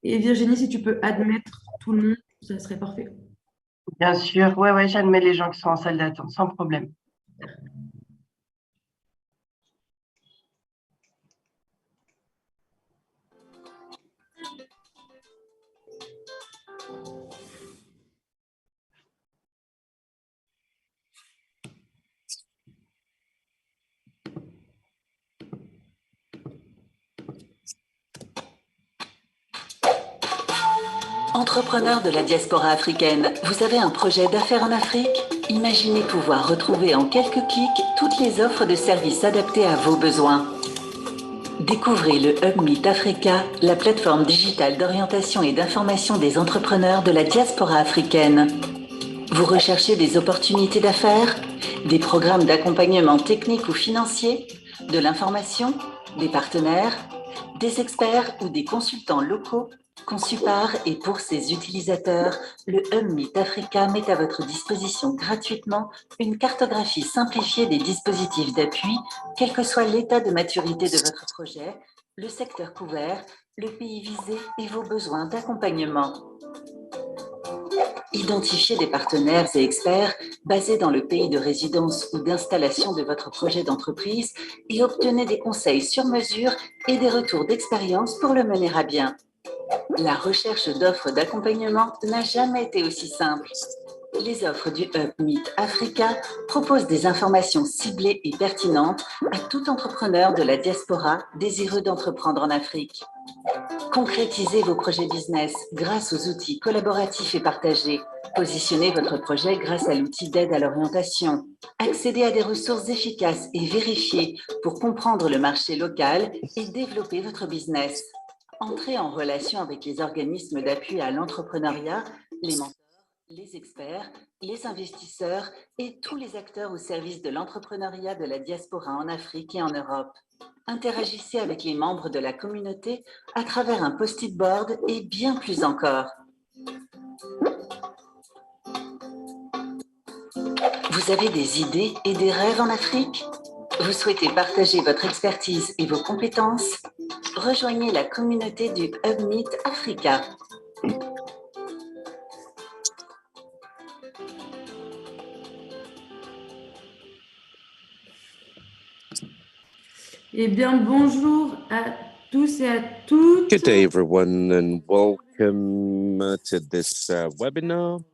Et Virginie, si tu peux admettre tout le monde, ça serait parfait. Bien sûr, ouais, j'admets les gens qui sont en salle d'attente, sans problème. Entrepreneur de la diaspora africaine, vous avez un projet d'affaires en Afrique? Imaginez pouvoir retrouver en quelques clics toutes les offres de services adaptées à vos besoins. Découvrez le Hub Meet Africa, la plateforme digitale d'orientation et d'information des entrepreneurs de la diaspora africaine. Vous recherchez des opportunités d'affaires, des programmes d'accompagnement technique ou financier, de l'information, des partenaires, des experts ou des consultants locaux? Conçu par et pour ses utilisateurs, le Hub Meet Africa met à votre disposition gratuitement une cartographie simplifiée des dispositifs d'appui, quel que soit l'état de maturité de votre projet, le secteur couvert, le pays visé et vos besoins d'accompagnement. Identifiez des partenaires et experts basés dans le pays de résidence ou d'installation de votre projet d'entreprise et obtenez des conseils sur mesure et des retours d'expérience pour le mener à bien. La recherche d'offres d'accompagnement n'a jamais été aussi simple. Les offres du Hub Meet Africa proposent des informations ciblées et pertinentes à tout entrepreneur de la diaspora désireux d'entreprendre en Afrique. Concrétisez vos projets business grâce aux outils collaboratifs et partagés. Positionnez votre projet grâce à l'outil d'aide à l'orientation. Accédez à des ressources efficaces et vérifiées pour comprendre le marché local et développer votre business. Entrez en relation avec les organismes d'appui à l'entrepreneuriat, les mentors, les experts, les investisseurs et tous les acteurs au service de l'entrepreneuriat de la diaspora en Afrique et en Europe. Interagissez avec les membres de la communauté à travers un post-it board et bien plus encore. Vous avez des idées et des rêves en Afrique? Vous souhaitez partager votre expertise et vos compétences? Rejoignez la communauté du Hub Meet Africa. Eh bien, bonjour à tous et à toutes. Good day, everyone, and welcome to this webinar.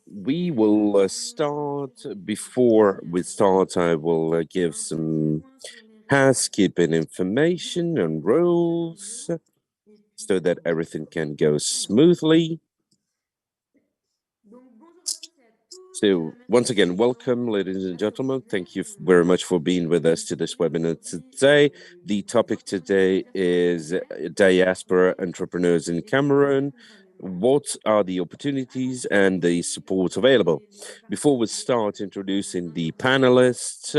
We will start. Before we start, I will give some housekeeping information and rules so that everything can go smoothly. So once again, welcome, ladies and gentlemen. Thank you very much for being with us to this webinar today. The topic today is diaspora entrepreneurs in Cameroon. What are the opportunities and the support available? Before we start introducing the panelists,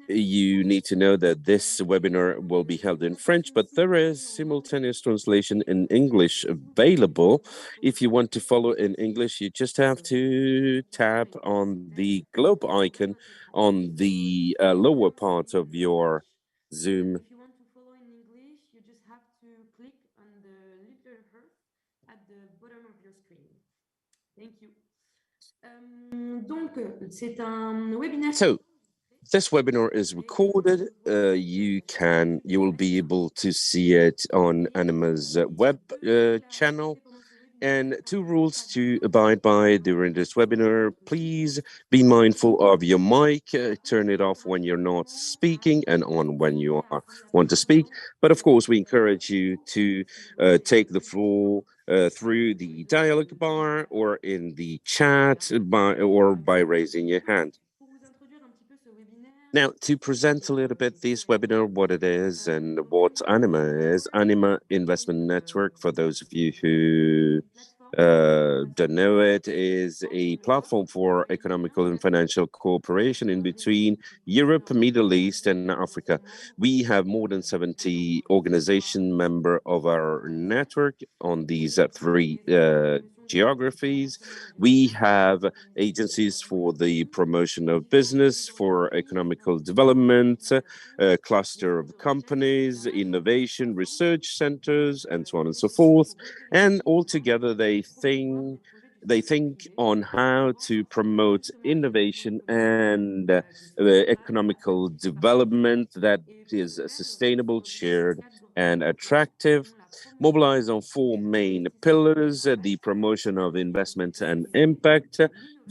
you need to know that this webinar will be held in French, but there is simultaneous translation in English available. If you want to follow in English, you just have to tap on the globe icon on the lower part of your Zoom. If you want to follow in English, you just have to click on the little heart at the bottom of your screen. Thank you. Donc, c'est un webinaire. So, this webinar is recorded. You will be able to see it on ANIMA's web channel. And 2 rules to abide by during this webinar. Please be mindful of your mic. Turn it off when you're not speaking and on when you want to speak. But of course, we encourage you to take the floor through the dialogue bar or in the chat by raising your hand. Now, to present a little bit this webinar, what it is and what ANIMA is. ANIMA Investment Network, for those of you who don't know it, is a platform for economical and financial cooperation in between Europe, Middle East, and Africa. We have more than 70 organization members of our network on these 3 geographies. We have agencies for the promotion of business, for economical development, a cluster of companies, innovation, research centers, and so on and so forth. And altogether, they think on how to promote innovation and economical development that is sustainable, shared, and attractive. Mobilize on four main pillars: the promotion of investment and impact,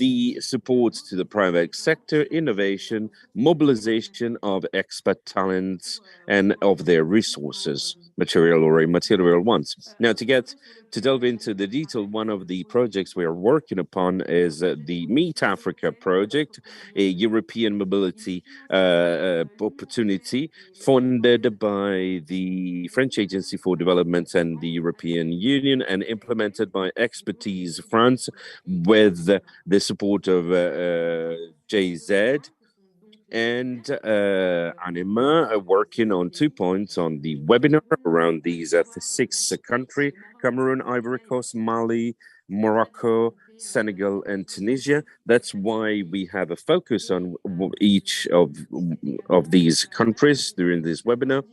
the support to the private sector, innovation, mobilization of expert talents and of their resources, material or immaterial ones. Now, to delve into the detail, one of the projects we are working upon is the Meet Africa project, a European mobility opportunity funded by the French Agency for Development and the European Union and implemented by Expertise France with the support of JZ and ANIMA, working on 2 points on the webinar around these 6 countries: Cameroon, Ivory Coast, Mali, Morocco, Senegal, and Tunisia. That's why we have a focus on each of these countries during this webinar.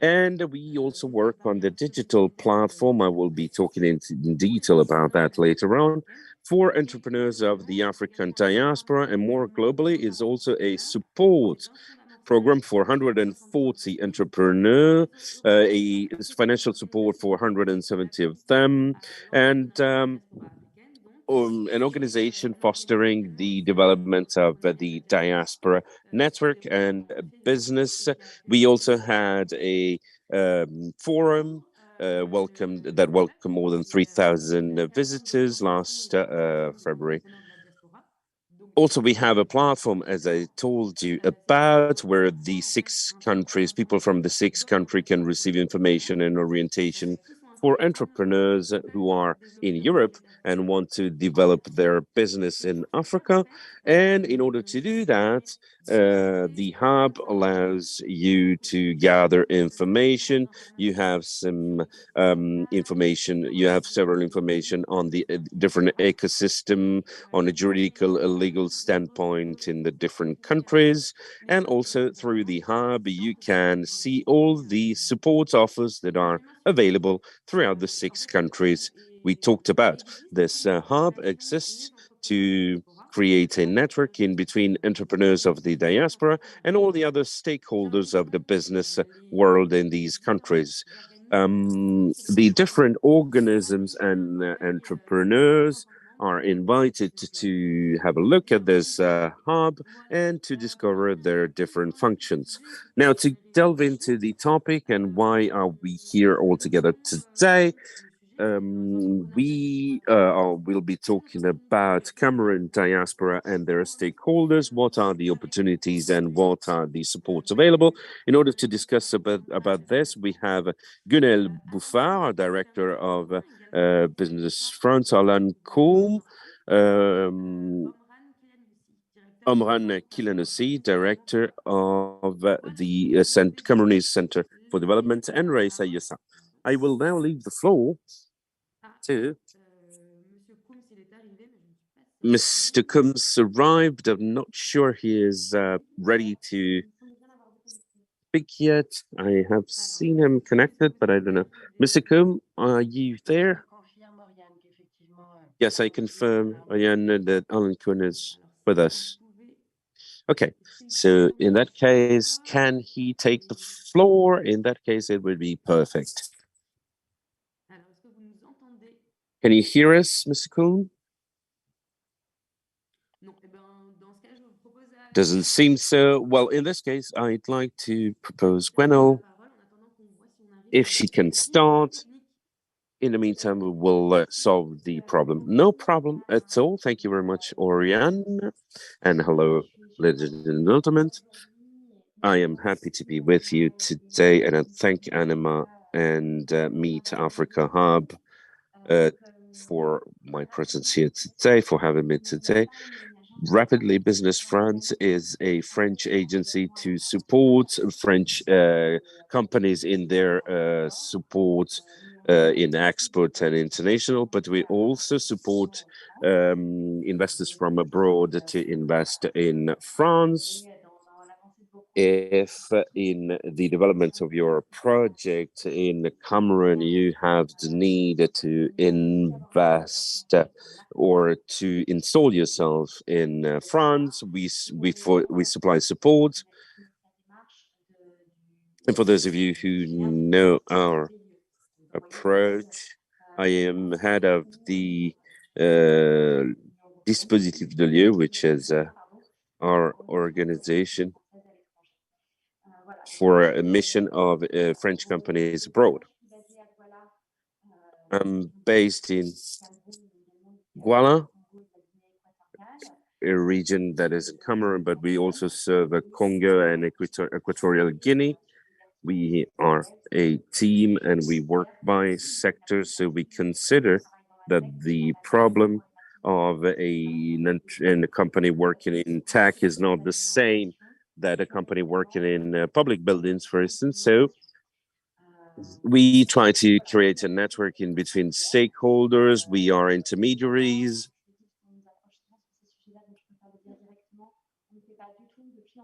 And we also work on the digital platform. I will be talking in detail about that later on. For entrepreneurs of the African diaspora and more globally, is also a support program for 140 entrepreneurs, a financial support for 170 of them, and an organization fostering the development of the diaspora network and business. We also had a forum that welcomed more than 3,000 visitors last February. Also, we have a platform, as I told you about, where the 6 countries, people from the 6 countries can receive information and orientation for entrepreneurs who are in Europe and want to develop their business in Africa. And in order to do that, the hub allows you to gather information. You have some information, you have several information on the different ecosystem, on a juridical, legal standpoint in the different countries. And also through the hub, you can see all the support offers that are available throughout the 6 countries we talked about. This hub exists to create a network in between entrepreneurs of the diaspora and all the other stakeholders of the business world in these countries. The different organisms and entrepreneurs are invited to have a look at this hub and to discover their different functions. Now, to delve into the topic and why are we here all together today, we will be talking about Cameroon diaspora and their stakeholders. What are the opportunities and what are the supports available? In order to discuss about this, we have Gouënaelle BUFFARD, Director of Business France, Alain KOUM, Omraam KILANYOSSI, Director of the Cameroonese Center for Development, and Raïssa YOSSA. I will now leave the floor to Mr. KOUM's arrived. I'm not sure he is ready to speak yet. I have seen him connected, but I don't know. Mr. KOUM, are you there? Yes, I confirm, Auriane, that Alain KOUM is with us. Okay, so in that case, can he take the floor? In that case, it would be perfect. Can you hear us, Mr. KOUM? Doesn't seem so. Well, in this case, I'd like to propose Gouënaelle, if she can start. In the meantime, we will solve the problem. No problem at all. Thank you very much, Auriane. And hello, ladies and gentlemen. I am happy to be with you today, and I thank ANIMA and Meet Africa Hub for my presence here today, for having me today. Rapidly Business France is a French agency to support French companies in their support in export and international, but we also support investors from abroad to invest in France. If in the development of your project in Cameroon, you have the need to invest or to install yourself in France, we supply support. And for those of you who know our approach, I am head of the Dispositif de Lieu, which is our organization for a mission of French companies abroad. I'm based in Gouënaelle, a region that is in Cameroon, but we also serve Congo and Equatorial Guinea. We are a team and we work by sectors, so we consider that the problem of a company working in tech is not the same that a company working in public buildings, for instance. So we try to create a network in between stakeholders. We are intermediaries.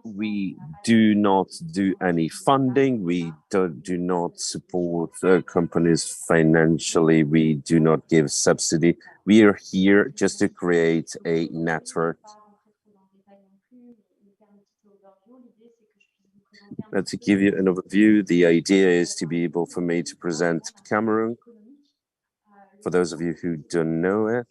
We do not do any funding. We do not support companies financially. We do not give subsidy. We are here just to create a network. To give you an overview, the idea is to be able for me to present Cameroon. For those of you who don't know it,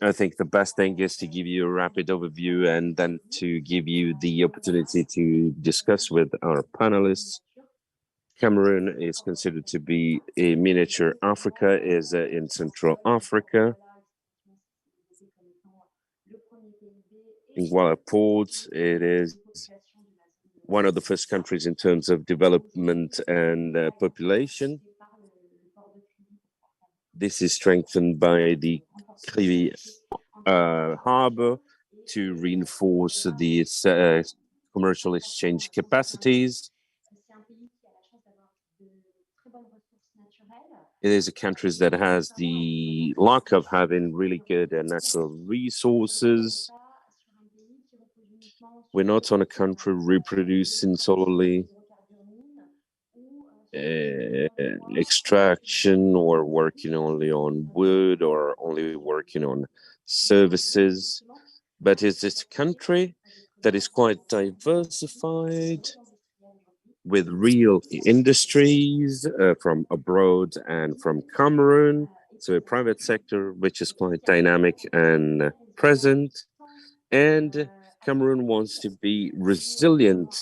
I think the best thing is to give you a rapid overview and then to give you the opportunity to discuss with our panelists. Cameroon is considered to be a miniature Africa, is in Central Africa. In Douala Port, it is one of the first countries in terms of development and population. This is strengthened by the Krivi harbor to reinforce the commercial exchange capacities. It is a country that has the luck of having really good natural resources. We're not on a country reproducing solely extraction or working only on wood or only working on services, but it's a country that is quite diversified with real industries from abroad and from Cameroon. So a private sector which is quite dynamic and present. And Cameroon wants to be resilient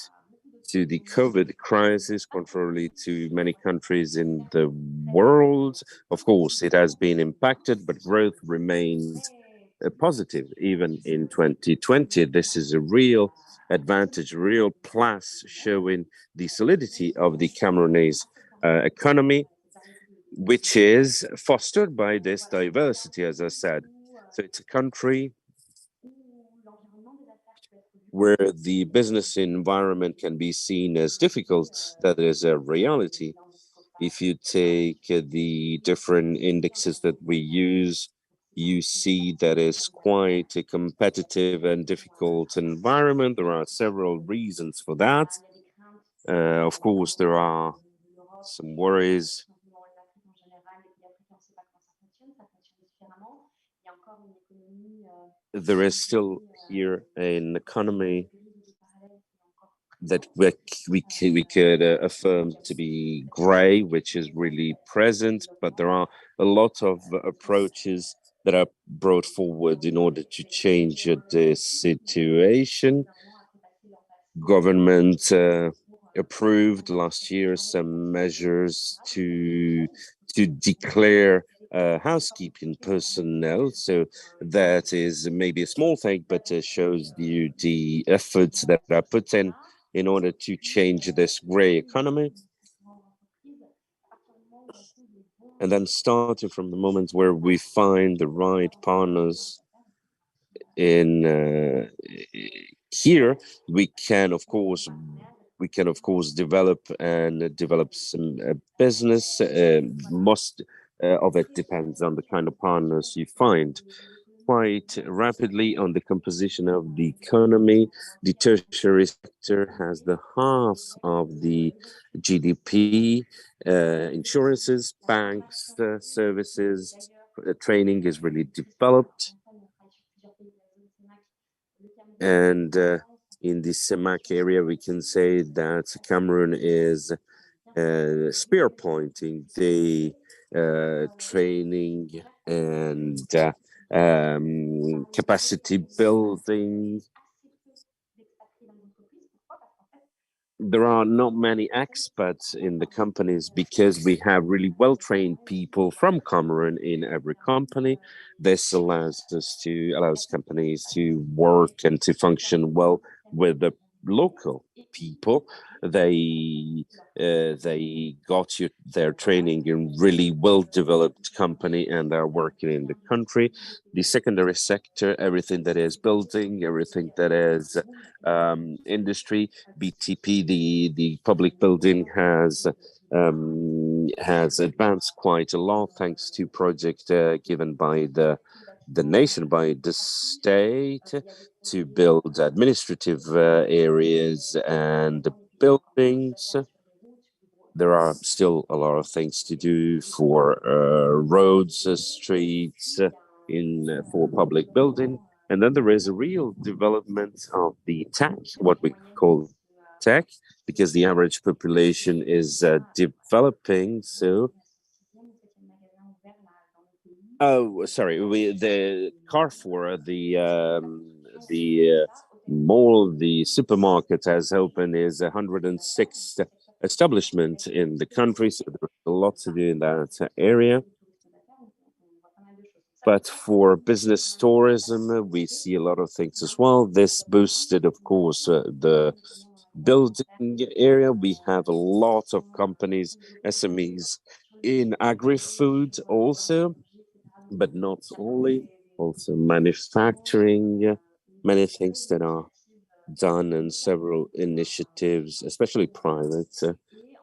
to the COVID crisis, contrary to many countries in the world. Of course, it has been impacted, but growth remained positive even in 2020. This is a real advantage, real plus, showing the solidity of the Cameroonese economy, which is fostered by this diversity, as I said. So it's a country where the business environment can be seen as difficult. That is a reality. If you take the different indexes that we use, you see that it's quite a competitive and difficult environment. There are several reasons for that. Of course, there are some worries. There is still here an economy that we could affirm to be gray, which is really present, but there are a lot of approaches that are brought forward in order to change the situation. Government approved last year some measures to declare housekeeping personnel. So that is maybe a small thing, but shows you the efforts that are put in order to change this gray economy. And then starting from the moment where we find the right partners in here we can of course develop some business. Most of it depends on the kind of partners you find. Quite rapidly on the composition of the economy, the tertiary sector has the half of the GDP. Insurances, banks, services, training is really developed. And in the CEMAC area, we can say that Cameroon is spear pointing the training and capacity building. There are not many expats in the companies because we have really well-trained people from Cameroon in every company. This allows companies to work and to function well with the local people. They got their training in really well-developed company and are working in the country. The secondary sector, everything that is building, everything that is industry, BTP, the public building has advanced quite a lot thanks to project given by the nation, by the state, to build administrative areas and buildings. There are still a lot of things to do for roads, streets, for public building. And then there is a real development of the tech, what we call tech, because the average population is developing. So, oh, sorry, the Carrefour, the mall, the supermarket has opened is 106 establishment in the country, so there's a lot to do in that area. But for business tourism, we see a lot of things as well. This boosted, of course, the building area. We have a lot of companies, SMEs in agri-food also, but not only, also manufacturing, many things that are done and several initiatives, especially private,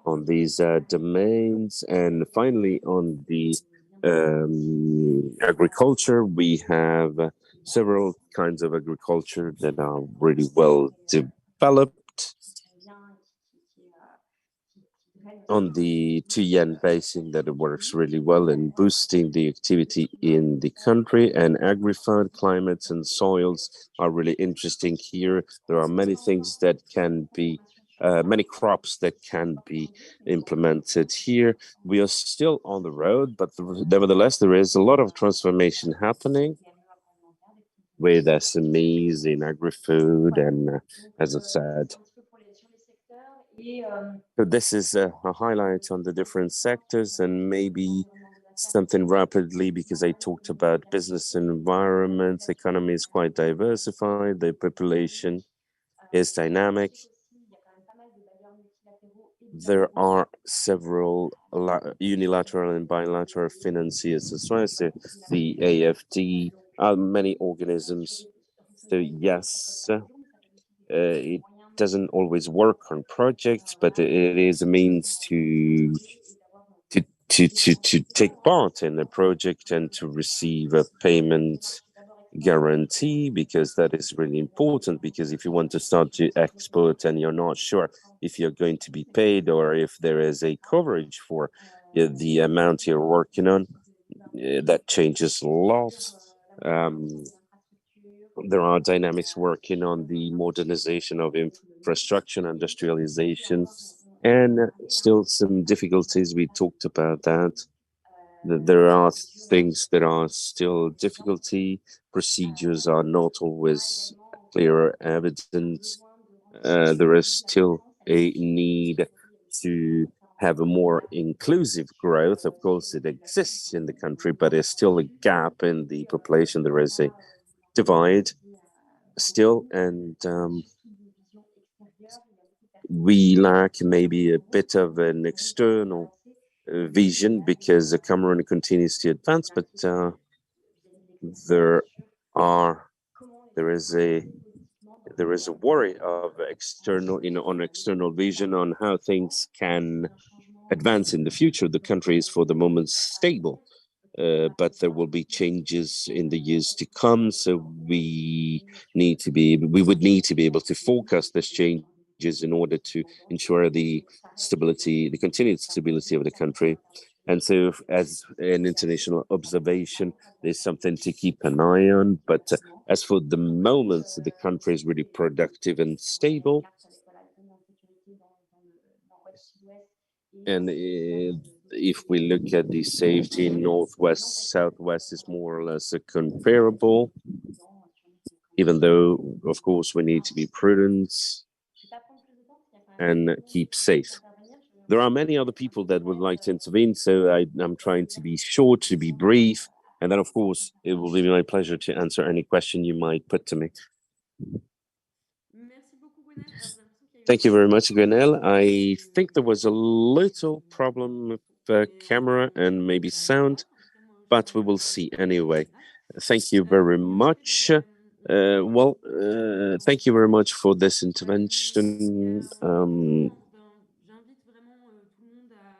on these domains. And finally, on the agriculture, we have several kinds of agriculture that are really well developed. On the Tuyen Basin, that it works really well in boosting the activity in the country, and agri-food climates and soils are really interesting here. There are many things that can be, many crops that can be implemented here. We are still on the road, but nevertheless, there is a lot of transformation happening with SMEs in agri-food and, as I said, so this is a highlight on the different sectors, and maybe something rapidly, because I talked about business environment. The economy is quite diversified, the population is dynamic. There are several unilateral and bilateral financiers as well, so the AFD, many organisms. So yes, it doesn't always work on projects, but it is a means to take part in a project and to receive a payment guarantee, because that is really important. Because if you want to start to export and you're not sure if you're going to be paid or if there is a coverage for the amount you're working on, that changes a lot. There are dynamics working on the modernization of infrastructure, industrialization, and still some difficulties. We talked about that. There are things that are still difficulty. Procedures are not always clear or evident. There is still a need to have a more inclusive growth. Of course, it exists in the country, but there's still a gap in the population. There is a divide still, and we lack maybe a bit of an external vision, because Cameroon continues to advance, but there are there is a worry of external, on external vision on how things can advance in the future. The country is for the moment stable, but there will be changes in the years to come. So we would need to be able to forecast these changes in order to ensure the stability, the continued stability of the country. And so as an international observation, there's something to keep an eye on. But as for the moment, the country is really productive and stable. And if we look at the safety, northwest, southwest is more or less comparable, even though, of course, we need to be prudent and keep safe. There are many other people that would like to intervene, so I'm trying to be short, to be brief, and then, of course, it will be my pleasure to answer any question you might put to me. Thank you very much, Gouënaelle. I think there was a little problem with the camera and maybe sound, but we will see anyway. Thank you very much. Thank you very much for this intervention.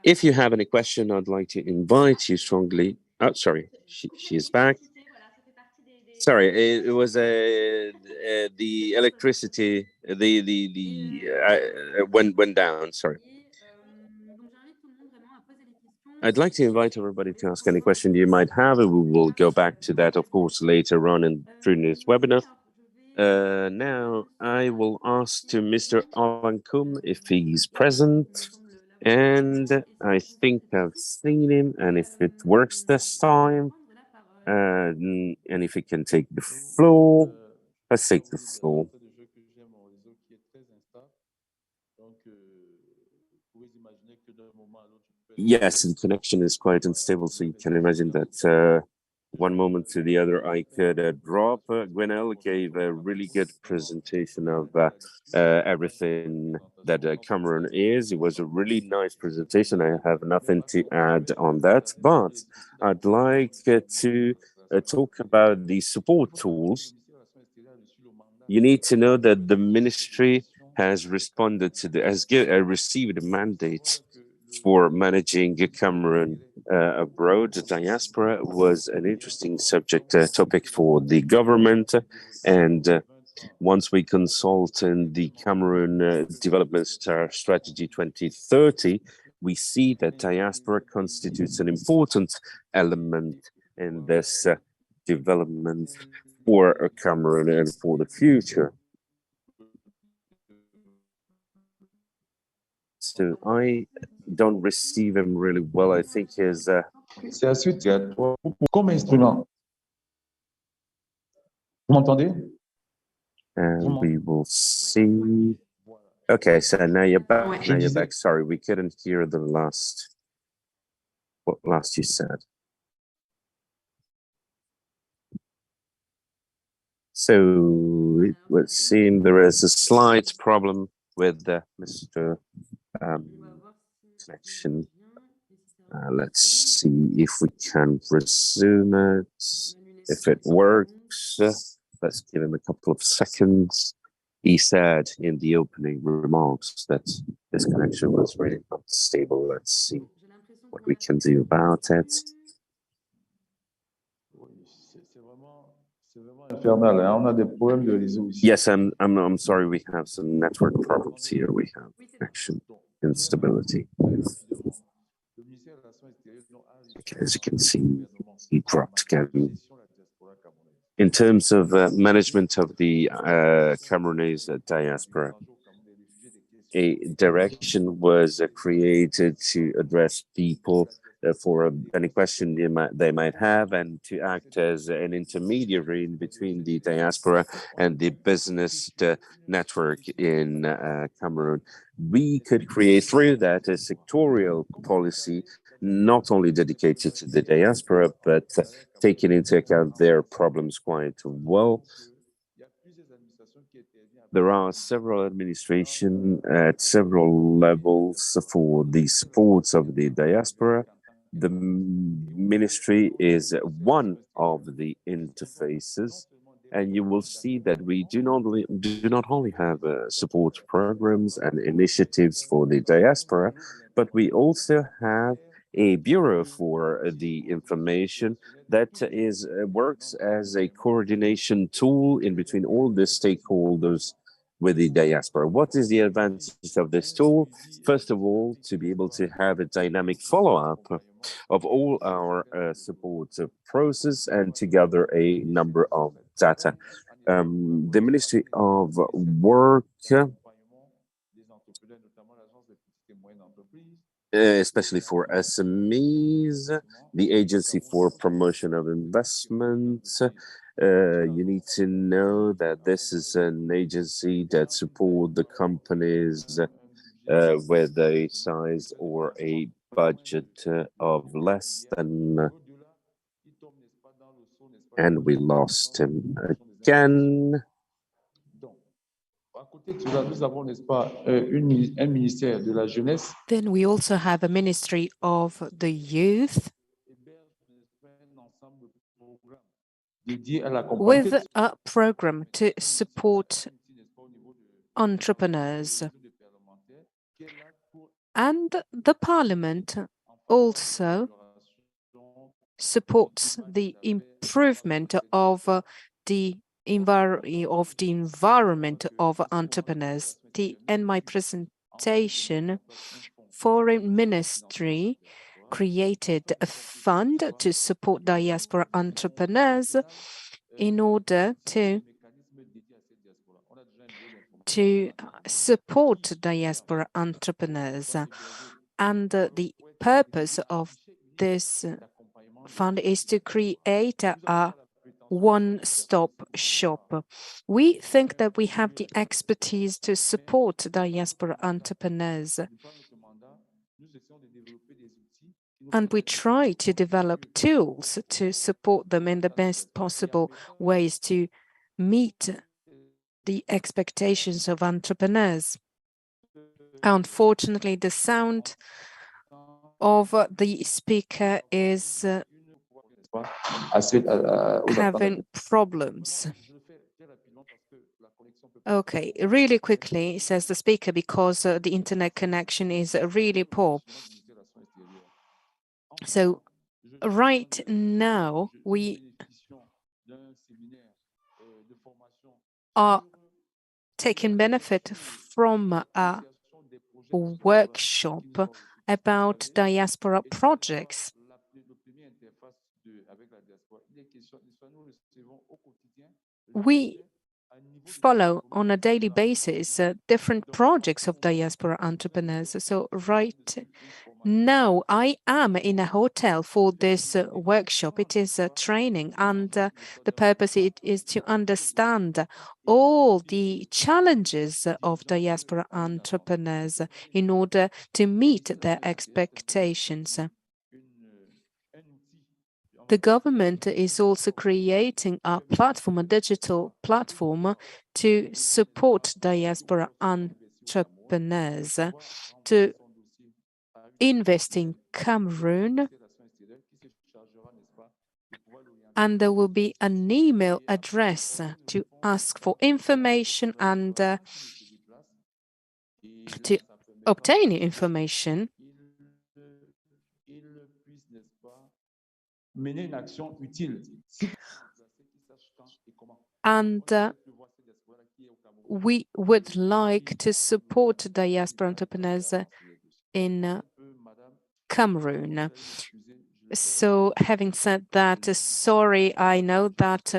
If you have any question, I'd like to invite you strongly. Oh, sorry, she is back. Sorry, it was the electricity, went down. Sorry. I'd like to invite everybody to ask any question you might have, and we will go back to that, of course, later on through this webinar. Now, I will ask to Mr. Alain KOUM if he's present. And I think I've seen him, and if it works this time, and if he can take the floor, let's take the floor. Yes, the connection is quite unstable, so you can imagine that one moment to the other I could drop. Gouënaelle gave a really good presentation of everything that Cameroon is. It was a really nice presentation. I have nothing to add on that, but I'd like to talk about the support tools. You need to know that the ministry has responded to received a mandate for managing Cameroon abroad. The diaspora was an interesting topic for the government, and once we consult in the Cameroon Development Strategy 2030, we see that diaspora constitutes an important element in this development for Cameroon and for the future. So I don't receive him really well. I think his... C'est la suite, il y a comme instrument. Vous m'entendez? And we will see. Okay, so now you're back. Now you're back. Sorry, we couldn't hear the what last you said. So it would seem there is a slight problem with Mr. Connection. Let's see if we can resume it. If it works, let's give him a couple of seconds. He said in the opening remarks that this connection was really not stable. Let's see what we can do about it. Yes, I'm sorry, we have some network problems here. We have connection instability. Okay, as you can see, he dropped again. In terms of management of the Cameroonese diaspora, a direction was created to address people for any question they might have, and to act as an intermediary in between the diaspora and the business network in Cameroon. We could create through that a sectorial policy, not only dedicated to the diaspora, but taking into account their problems quite well. There are several administrations at several levels for the supports of the diaspora. The ministry is one of the interfaces, And you will see that we do not only have support programs and initiatives for the diaspora, but we also have a bureau for the information that works as a coordination tool in between all the stakeholders with the diaspora. What is the advantage of this tool? First of all, to be able to have a dynamic follow-up of all our support process and to gather a number of data. The Ministry of Work, especially for SMEs, the Agency for Promotion of Investment. You need to know that this is an agency that supports the companies with a size or a budget of less than, and we lost him again. Then we also have a Ministry of the Youth with a program to support entrepreneurs. And the Parliament also supports the improvement of the environment of entrepreneurs. In my presentation, Foreign Ministry created a fund to support diaspora entrepreneurs in order to support diaspora entrepreneurs. And the purpose of this fund is to create a one-stop shop. We think that we have the expertise to support diaspora entrepreneurs. And we try to develop tools to support them in the best possible ways to meet the expectations of entrepreneurs. Unfortunately, the sound of the speaker is having problems. Okay, really quickly, says the speaker, because the internet connection is really poor. So right now, we are taking benefit from a workshop about diaspora projects. We follow on a daily basis different projects of diaspora entrepreneurs. So right now, I am in a hotel for this workshop. It is a training, and the purpose is to understand all the challenges of diaspora entrepreneurs in order to meet their expectations. The government is also creating a platform, a digital platform, to support diaspora entrepreneurs to invest in Cameroon. And there will be an email address to ask for information and to obtain information. And we would like to support diaspora entrepreneurs in Cameroon. So having said that, sorry, I know that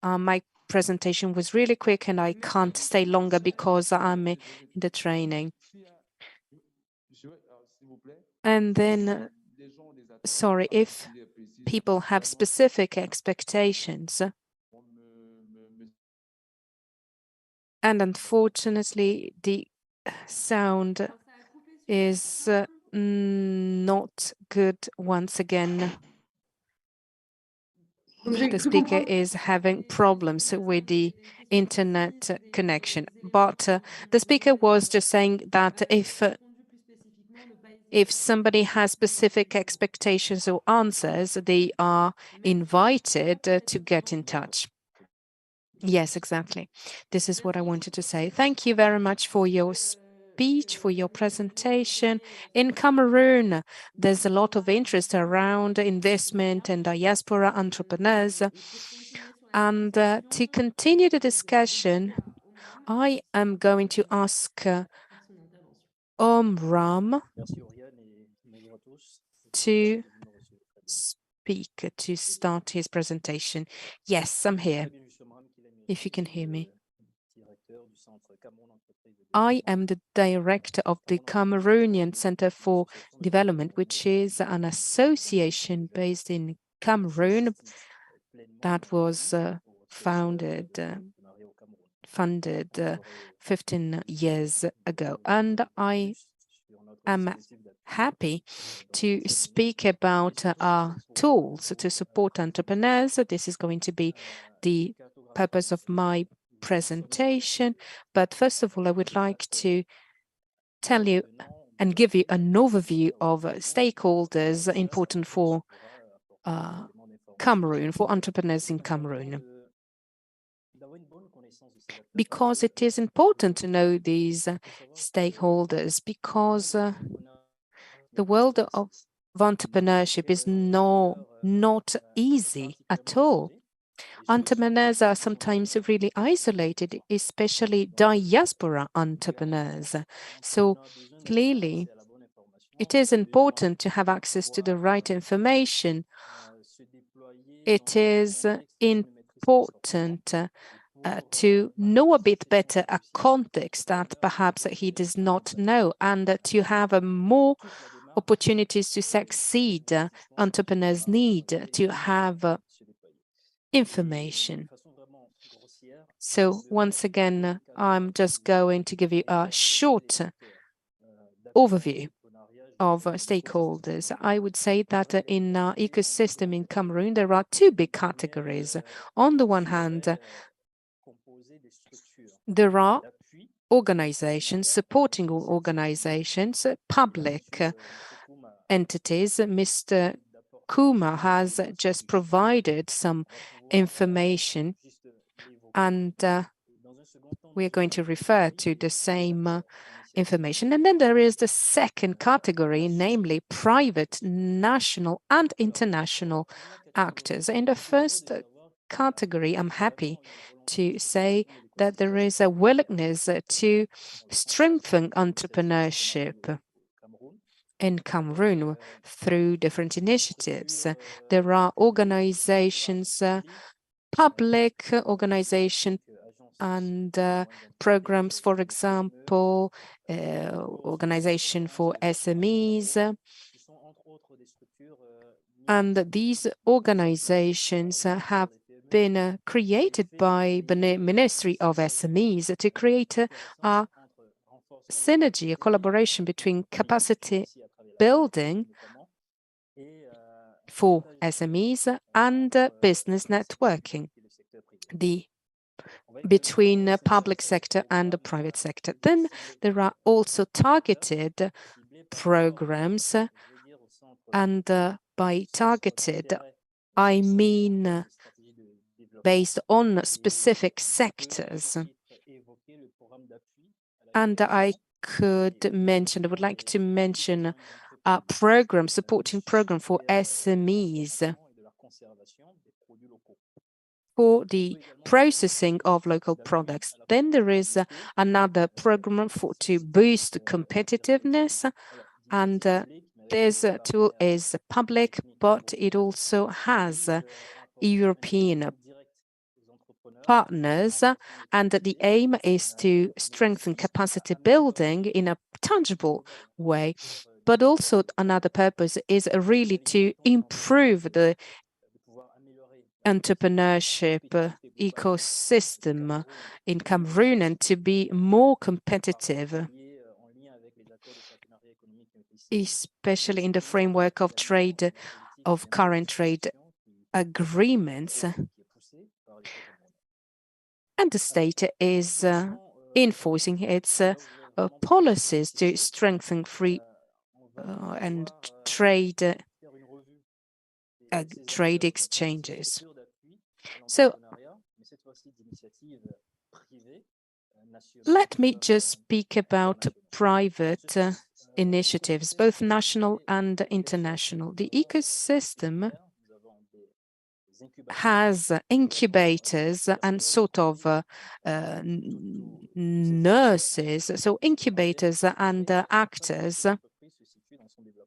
my presentation was really quick and I can't stay longer because I'm in the training. And then, sorry, if people have specific expectations, and unfortunately, the sound is not good once again. The speaker is having problems with the internet connection. But the speaker was just saying that if somebody has specific expectations or answers, they are invited to get in touch. Yes, exactly. This is what I wanted to say. Thank you very much for your speech, for your presentation. In Cameroon, there's a lot of interest around investment and diaspora entrepreneurs. And to continue the discussion, I am going to ask Omraam to speak, to start his presentation. Yes, I'm here, if you can hear me. I am the director of the Cameroonian Center for Development, which is an association based in Cameroon that was funded 15 years ago. And I am happy to speak about our tools to support entrepreneurs. This is going to be the purpose of my presentation. But first of all, I would like to tell you and give you an overview of stakeholders important for Cameroon, for entrepreneurs in Cameroon. Because it is important to know these stakeholders, because the world of entrepreneurship is not easy at all. Entrepreneurs are sometimes really isolated, especially diaspora entrepreneurs. So clearly, it is important to have access to the right information. It is important to know a bit better a context that perhaps he does not know, and to have more opportunities to succeed. Entrepreneurs need to have information. So once again, I'm just going to give you a short overview of stakeholders. I would say that in our ecosystem in Cameroon, there are two big categories. On the one hand, there are organizations, supporting organizations, public entities. Mr. KOUM has just provided some information, and we are going to refer to the same information. And then there is the second category, namely private, national, and international actors. In the first category, I'm happy to say that there is a willingness to strengthen entrepreneurship in Cameroon through different initiatives. There are organizations, public organizations, and programs, for example, organization for SMEs. And these organizations have been created by the Ministry of SMEs to create a synergy, a collaboration between capacity building for SMEs and business networking between public sector and the private sector. Then there are also targeted programs, and by targeted, I mean based on specific sectors. And I would like to mention a program, supporting program for SMEs for the processing of local products. Then there is another program to boost competitiveness, and this tool is public, but it also has European partners, and the aim is to strengthen capacity building in a tangible way. But also another purpose is really to improve the entrepreneurship ecosystem in Cameroon and to be more competitive, especially in the framework of current trade agreements. And the state is enforcing its policies to strengthen free and trade exchanges. So Let me just speak about private initiatives, both national and international. The ecosystem has incubators and sort of nurses, so incubators and actors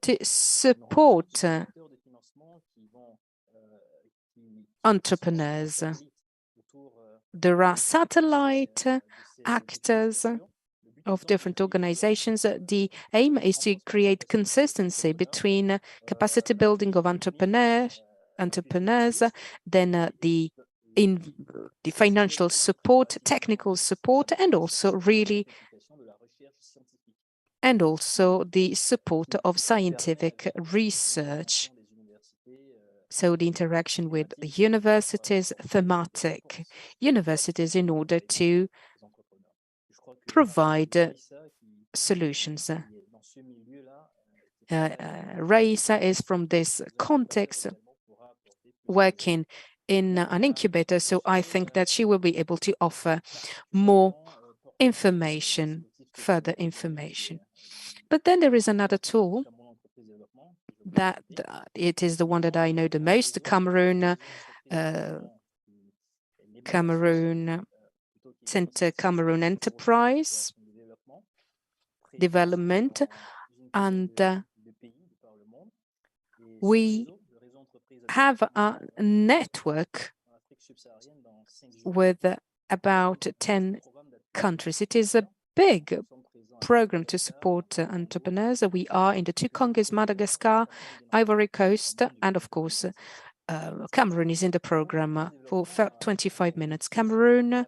to support entrepreneurs. There are satellite actors of different organizations. The aim is to create consistency between capacity building of entrepreneurs, then the financial support, technical support, and also the support of scientific research. So the interaction with the universities, thematic universities, in order to provide solutions. Raïssa is from this context, working in an incubator, so I think that she will be able to offer more information, further information. But then there is another tool that it is the one that I know the most, Cameroon Center, Cameroon Enterprise Development, and we have a network with about 10 countries. It is a big program to support entrepreneurs. We are in the two Congos, Madagascar, Ivory Coast, and of course, Cameroon is in the program for 25 minutes. Cameroon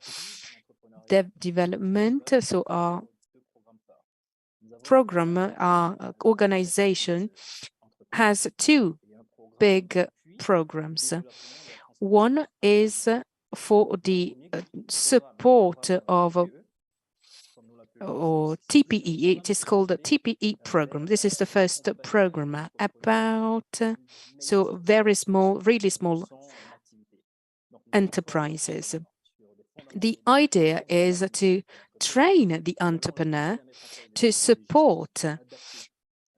development, so our program, our organization has two big programs. One is for the support of or TPE. It is called the TPE program. This is the first program about so very small, really small enterprises. The idea is to train the entrepreneur, to support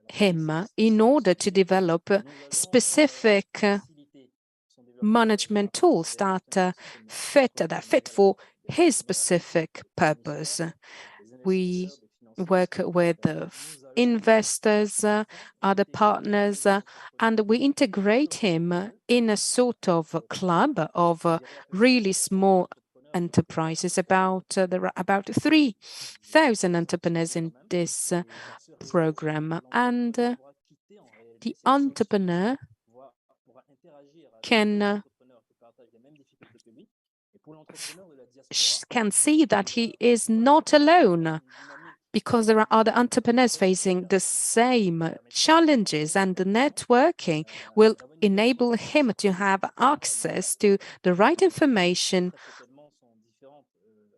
him in order to develop specific management tools that fit for his specific purpose. We work with investors, other partners, and we integrate him in a sort of club of really small enterprises. There are about 3,000 entrepreneurs in this program, and the entrepreneur can see that he is not alone, because there are other entrepreneurs facing the same challenges, and the networking will enable him to have access to the right information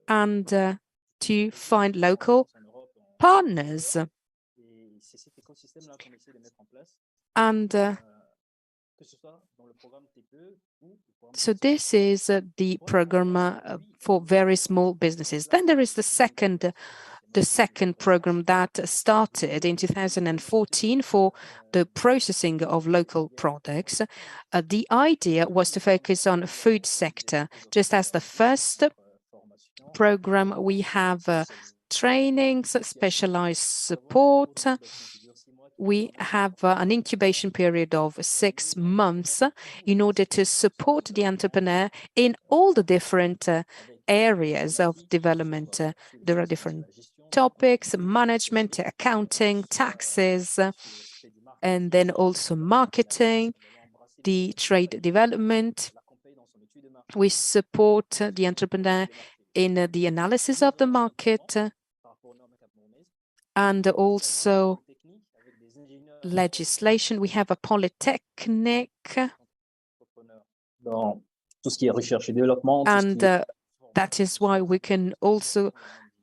and to find local partners. And so this is the program for very small businesses. Then there is the second program that started in 2014 for the processing of local products. The idea was to focus on food sector. Just as the first program, we have trainings, specialized support. We have an incubation period of 6 months in order to support the entrepreneur in all the different areas of development. There are different topics: management, accounting, taxes, and then also marketing, the trade development. We support the entrepreneur in the analysis of the market and also legislation. We have a polytechnic, and that is why we can also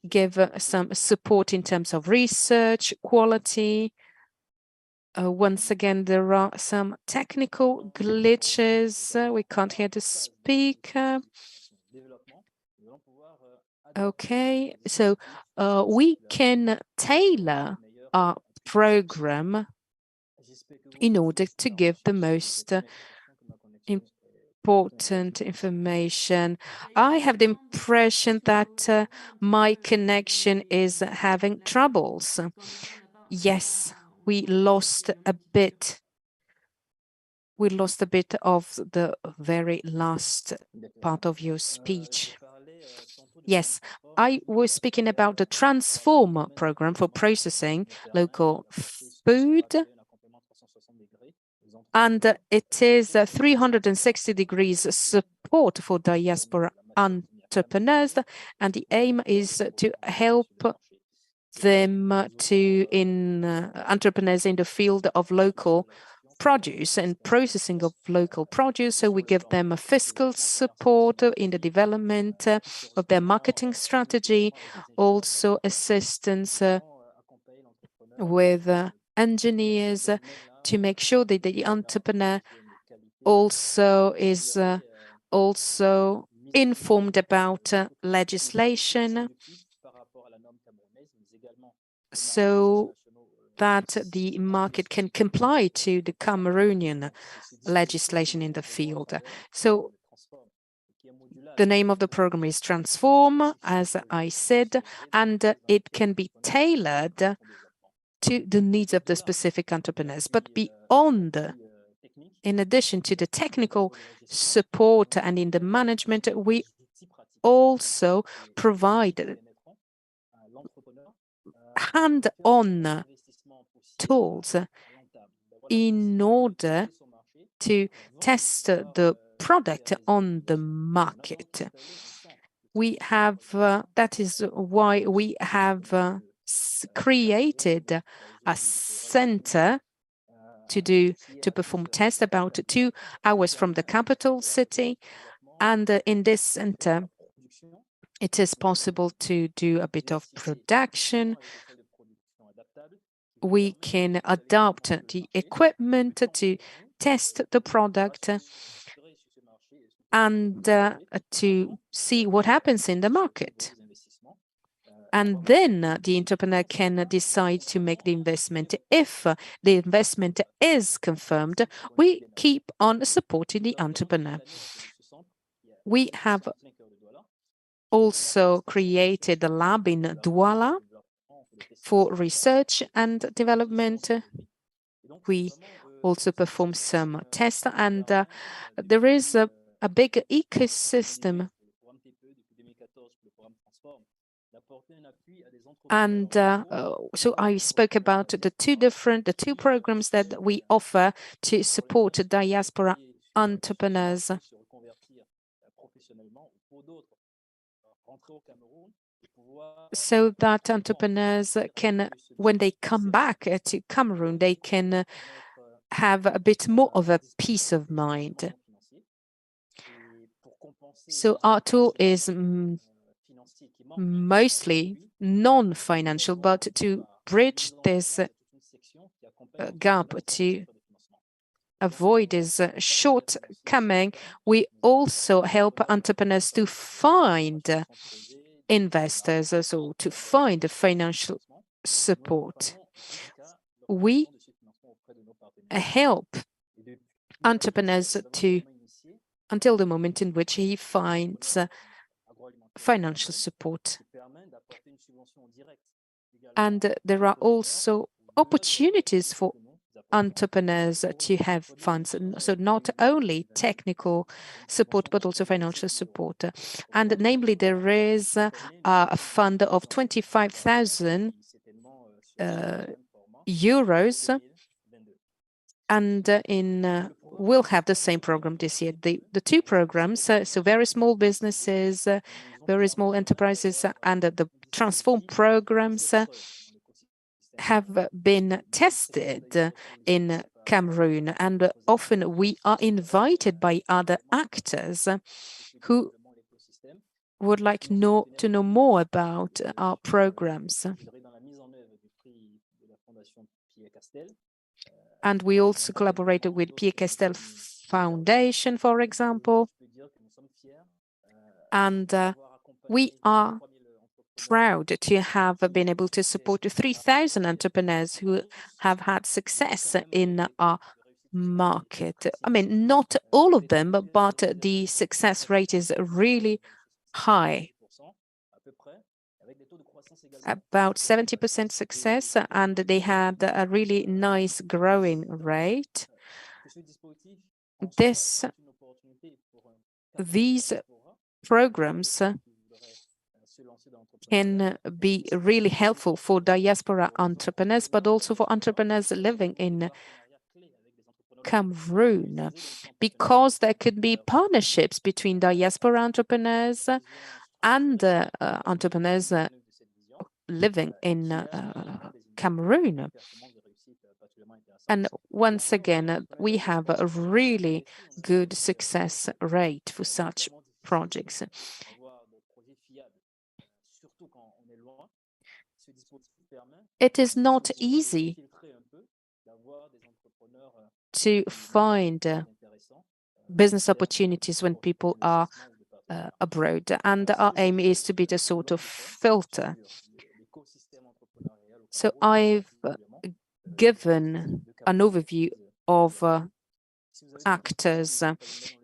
give some support in terms of research, quality. Once again, there are some technical glitches. We can't hear the speaker. Okay, so we can tailor our program in order to give the most important information. I have the impression that my connection is having troubles. Yes, we lost a bit. We lost a bit of the very last part of your speech. Yes, I was speaking about the Transform program for processing local food. And it is 360 degrees support for diaspora entrepreneurs. And the aim is to help them entrepreneurs in the field of local produce and processing of local produce. So we give them a fiscal support in the development of their marketing strategy, also assistance with engineers to make sure that the entrepreneur also is also informed about legislation, so that the market can comply to the Cameroonian legislation in the field. So the name of the program is Transform, as I said, and it can be tailored to the needs of the specific entrepreneurs. But beyond, in addition to the technical support and in the management, we also provide hand-on tools in order to test the product on the market. We have, that is why we have created a center to perform tests about 2 hours from the capital city. And in this center, it is possible to do a bit of production. We can adapt the equipment to test the product and to see what happens in the market. And then the entrepreneur can decide to make the investment. If the investment is confirmed, we keep on supporting the entrepreneur. We have also created a lab in Douala for research and development. We also perform some tests, and there is a big ecosystem. And so I spoke about the two programs that we offer to support diaspora entrepreneurs. So that entrepreneurs can, when they come back to Cameroon, they can have a bit more of a peace of mind. So our tool is mostly non-financial, but to bridge this gap, to avoid this shortcoming, we also help entrepreneurs to find investors, so to find the financial support. We help entrepreneurs until the moment in which he finds financial support. And there are also opportunities for entrepreneurs to have funds, so not only technical support but also financial support. And namely, there is a fund of 25,000 euros, and we'll have the same program this year. The two programs, so very small businesses, very small enterprises, and the Transform programs have been tested in Cameroon, and often we are invited by other actors who would like to know more about our programs. And we also collaborated with Pierre Castel Foundation, for example. And We are proud to have been able to support 3,000 entrepreneurs who have had success in our market. I mean, not all of them, but the success rate is really high. About 70% success, and they had a really nice growing rate. These programs can be really helpful for diaspora entrepreneurs, but also for entrepreneurs living in Cameroon, because there could be partnerships between diaspora entrepreneurs and entrepreneurs living in Cameroon. And once again, we have a really good success rate for such projects. It is not easy to find business opportunities when people are abroad, and our aim is to be the sort of filter. So I've given an overview of actors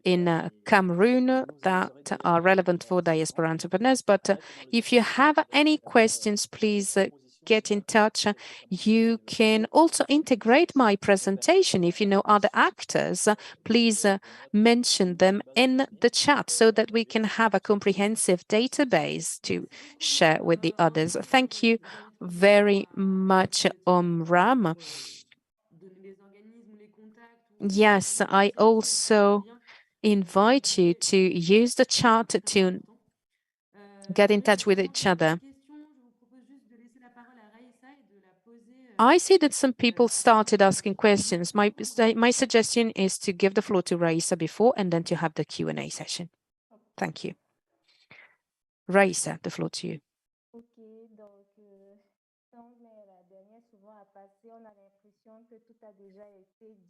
in Cameroon that are relevant for diaspora entrepreneurs. But if you have any questions, please get in touch. You can also integrate my presentation. If you know other actors, please mention them in the chat so that we can have a comprehensive database to share with the others. Thank you very much, Omraam. Yes, I also invite you to use the chat to get in touch with each other. I see that some people started asking questions. My suggestion is to give the floor to Raïssa before and then to have the Q&A session. Thank you. Raïssa, the floor to you.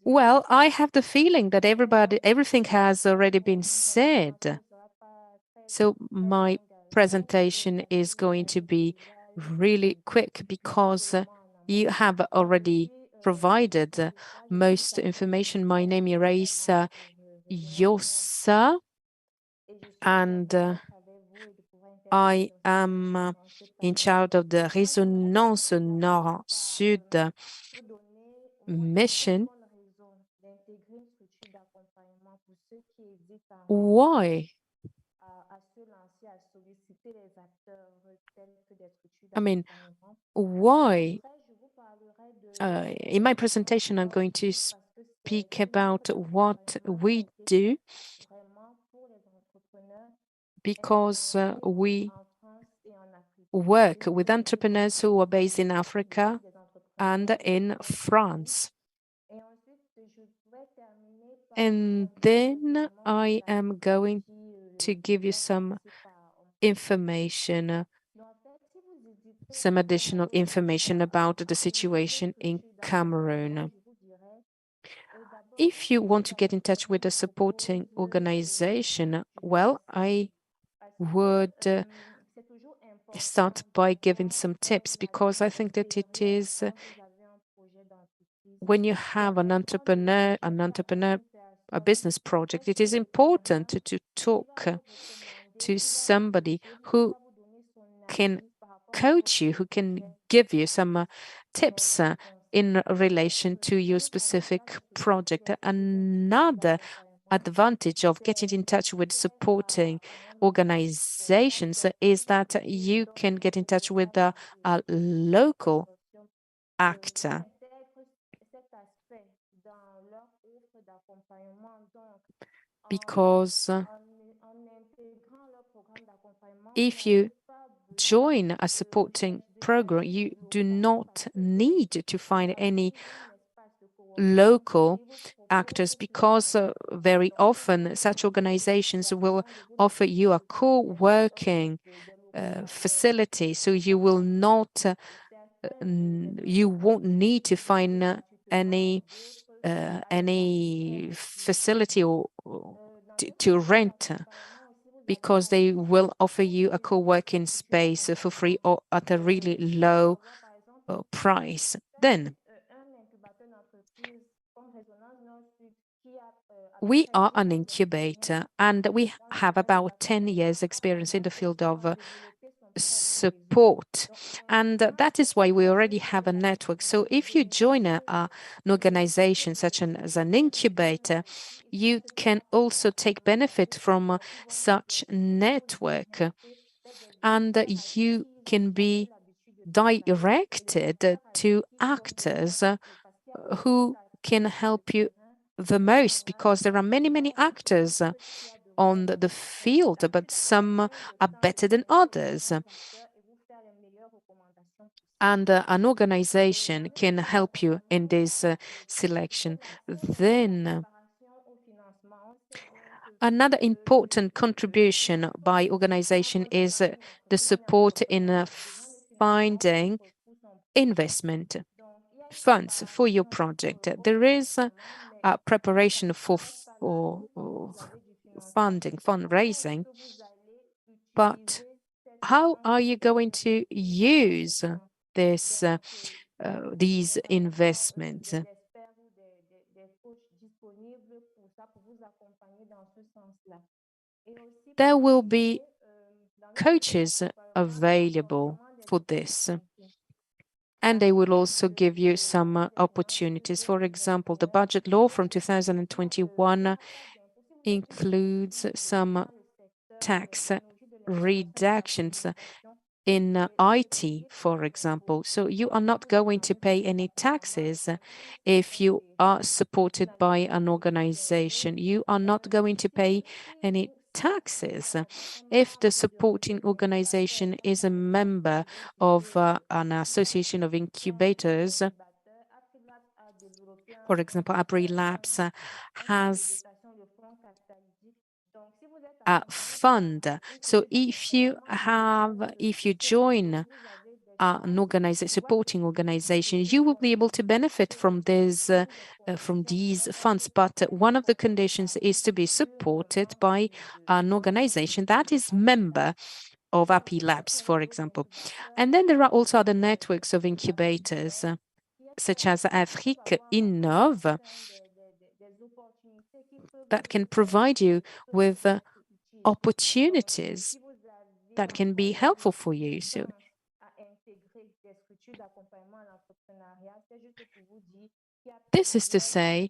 Well, I have the feeling that everything has already been said. So my presentation is going to be really quick because you have already provided most information. My name is Raïssa YOSSA, and I am in charge of the Résonances Nord-Sud mission. Why? I mean, why? In my presentation, I'm going to speak about what we do, because we work with entrepreneurs who are based in Africa and in France. And then I am going to give you some information, some additional information about the situation in Cameroon. If you want to get in touch with a supporting organization, well, I would start by giving some tips, because I think that it is when you have an entrepreneur, a business project, it is important to talk to somebody who can coach you, who can give you some tips in relation to your specific project. Another advantage of getting in touch with supporting organizations is that you can get in touch with a local actor. Because if you join a supporting program, you do not need to find any local actors, because very often such organizations will offer you a co-working facility, so you will not, you won't need to find any facility or to rent because they will offer you a co-working space for free or at a really low price. Then we are an incubator and we have about 10 years experience in the field of support. And that is why we already have a network. So if you join an organization such as an incubator, you can also take benefit from such network. And you can be directed to actors who can help you the most, because there are many actors on the field, but some are better than others. And an organization can help you in this selection. Then another important contribution by organization is the support in finding investment funds for your project. There is a preparation for fundraising, but how are you going to use these investments? There will be coaches available for this, and they will also give you some opportunities. For example, the budget law from 2021 includes some tax reductions in IT, for example. So you are not going to pay any taxes if you are supported by an organization. You are not going to pay any taxes if the supporting organization is a member of an association of incubators. For example, APRIL Labs has a fund. So if you join an supporting organization, you will be able to benefit from these funds. But one of the conditions is to be supported by an organization that is member of API Labs, for example. And then there are also other networks of incubators, such as Afrique Innove, that can provide you with opportunities that can be helpful for you. So this is to say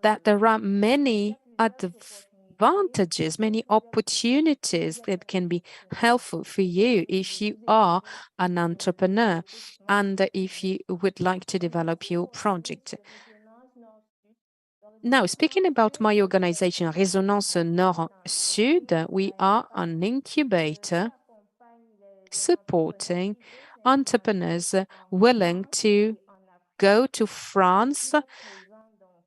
that there are many advantages, many opportunities that can be helpful for you if you are an entrepreneur and if you would like to develop your project. Now, speaking about my organization, Résonances Nord-Sud, we are an incubator supporting entrepreneurs willing to go to France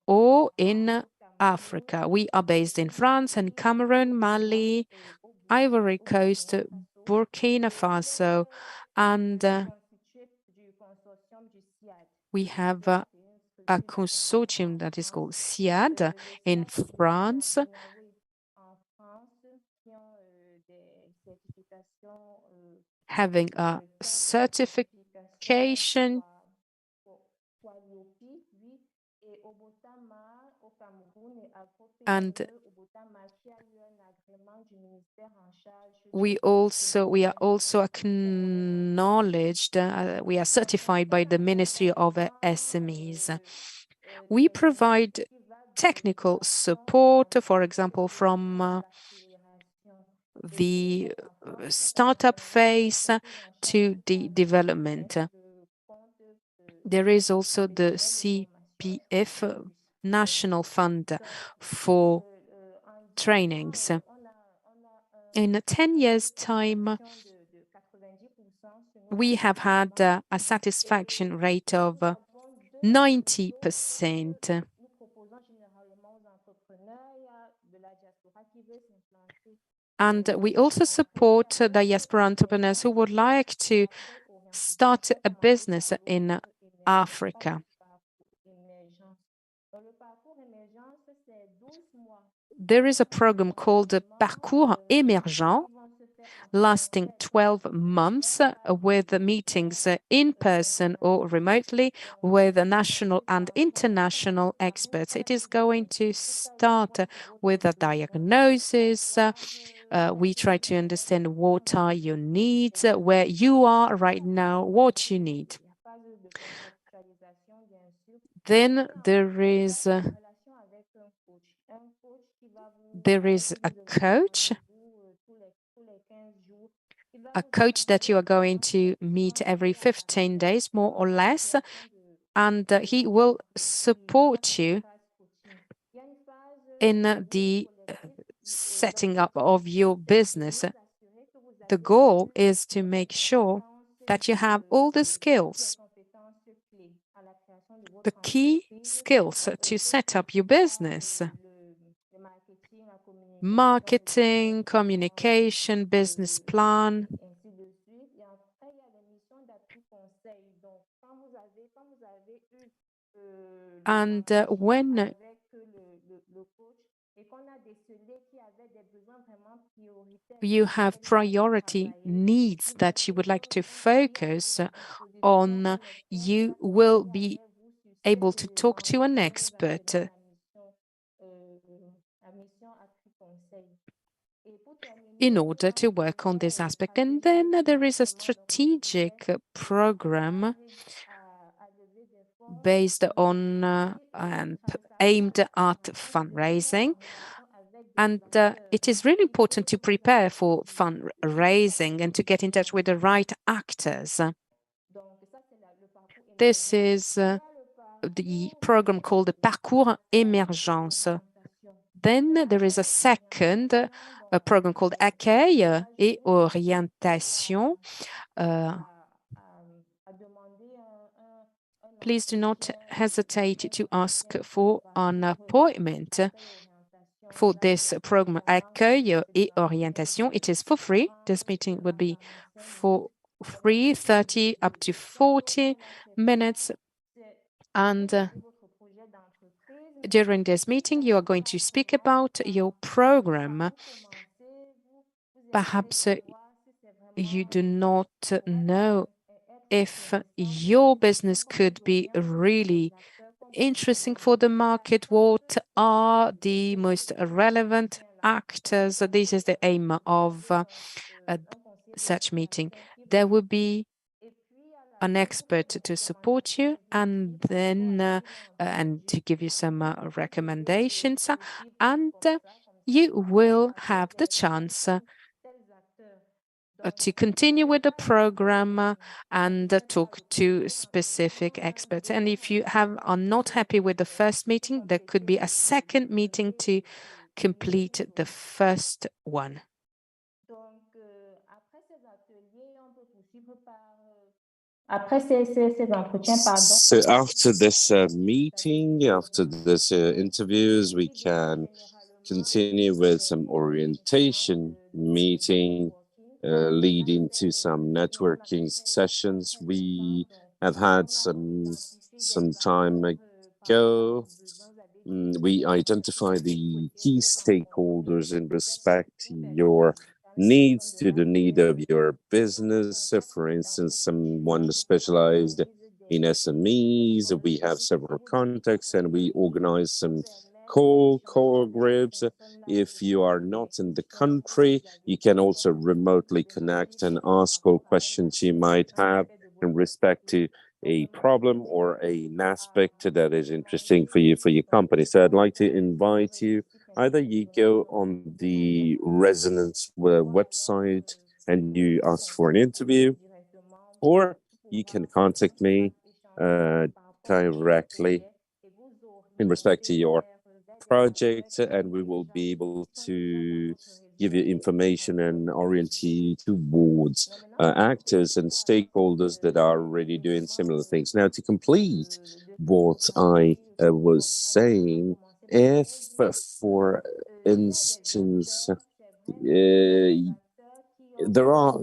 or in Africa. We are based in France and Cameroon, Mali, Ivory Coast, Burkina Faso, and we have a consortium that is called SIAD in France. Having a certification and we are also acknowledged, we are certified by the Ministry of SMEs. We provide technical support, for example, from the startup phase to the development. There is also the CPF, National Fund for Trainings. In 10 years' time, we have had a satisfaction rate of 90%. And we also support diaspora entrepreneurs who would like to start a business in Africa. there is a program called the Parcours Émergent, lasting 12 months with meetings in person or remotely with national and international experts. It is going to start with a diagnosis. We try to understand what are your needs, where you are right now, what you need. Then there is a coach that you are going to meet every 15 days, more or less, and he will support you in the setting up of your business. The goal is to make sure that you have all the skills, the key skills to set up your business: marketing, communication, business plan. And when you have priority needs that you would like to focus on, you will be able to talk to an expert in order to work on this aspect. And then there is a strategic program based on and aimed at fundraising. And it is really important to prepare for fundraising and to get in touch with the right actors. This is the program called the Parcours Émergence. Then there is a second program called Accueil et Orientation. Please do not hesitate to ask for an appointment for this program, Accueil et Orientation. It is for free. This meeting would be for free, 30 up to 40 minutes. And during this meeting, you are going to speak about your program. Perhaps you do not know if your business could be really interesting for the market. What are the most relevant actors? This is the aim of such meeting. There will be an expert to support you, and then and to give you some recommendations, and you will have the chance to continue with the program and talk to specific experts. And if you are not happy with the first meeting, there could be a second meeting to complete the first one. So after this meeting, after this interviews, we can continue with some orientation meeting, leading to some networking sessions we have had some time ago. We identify the key stakeholders in respect to your needs, to the need of your business. For instance, someone specialized in SMEs. We have several contacts and we organize some core groups. If you are not in the country, you can also remotely connect and ask all questions you might have in respect to a problem or an aspect that is interesting for you, for your company. So I'd like to invite you, either you go on the Résonances website and you ask for an interview, or you can contact me directly in respect to your project, and we will be able to give you information and orient you towards actors and stakeholders that are already doing similar things. Now, to complete what I was saying, if, for instance, there are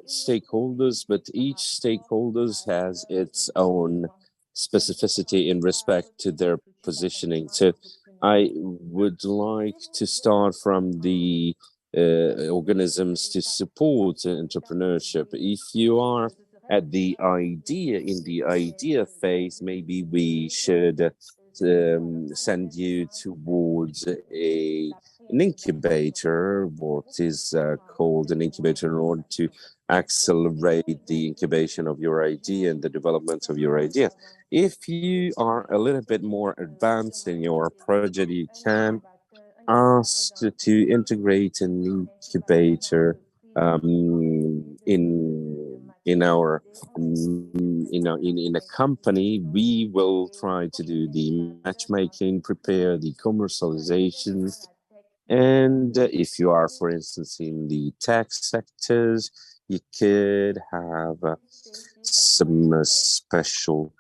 stakeholders, but each stakeholders has its own specificity in respect to their positioning. So I would like to start from the organisms to support entrepreneurship. If you are at the idea phase, maybe we should send you towards an incubator, what is called an incubator, in order to accelerate the incubation of your idea and the development of your idea. If you are a little bit more advanced in your project, you can ask to integrate an incubator in our in a company. We will try to do the matchmaking, prepare the commercialization, and if you are, for instance, in the tech sectors, you could have some special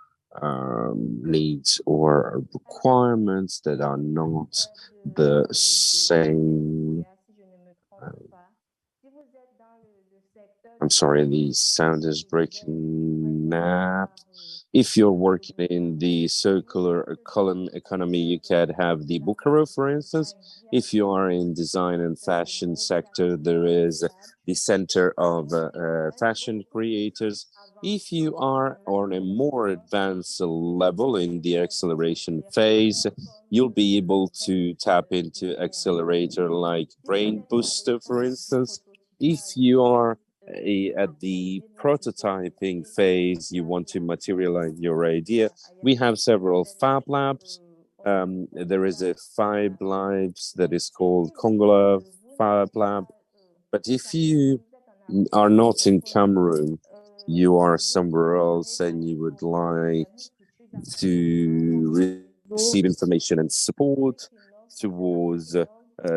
needs or requirements that are not the same. I'm sorry, the sound is breaking up. If you're working in the circular economy, you can have the Bucaro, for instance. If you are in design and fashion sector, there is the Center of Fashion Creators. If you are on a more advanced level in the acceleration phase, you'll be able to tap into accelerator like Brain Booster, for instance. If you are at the prototyping phase, you want to materialize your idea, we have several Fab Labs. There is a Fab Labs that is called Congola Fab Lab. But if you are not in Cameroon, you are somewhere else and you would like to receive information and support towards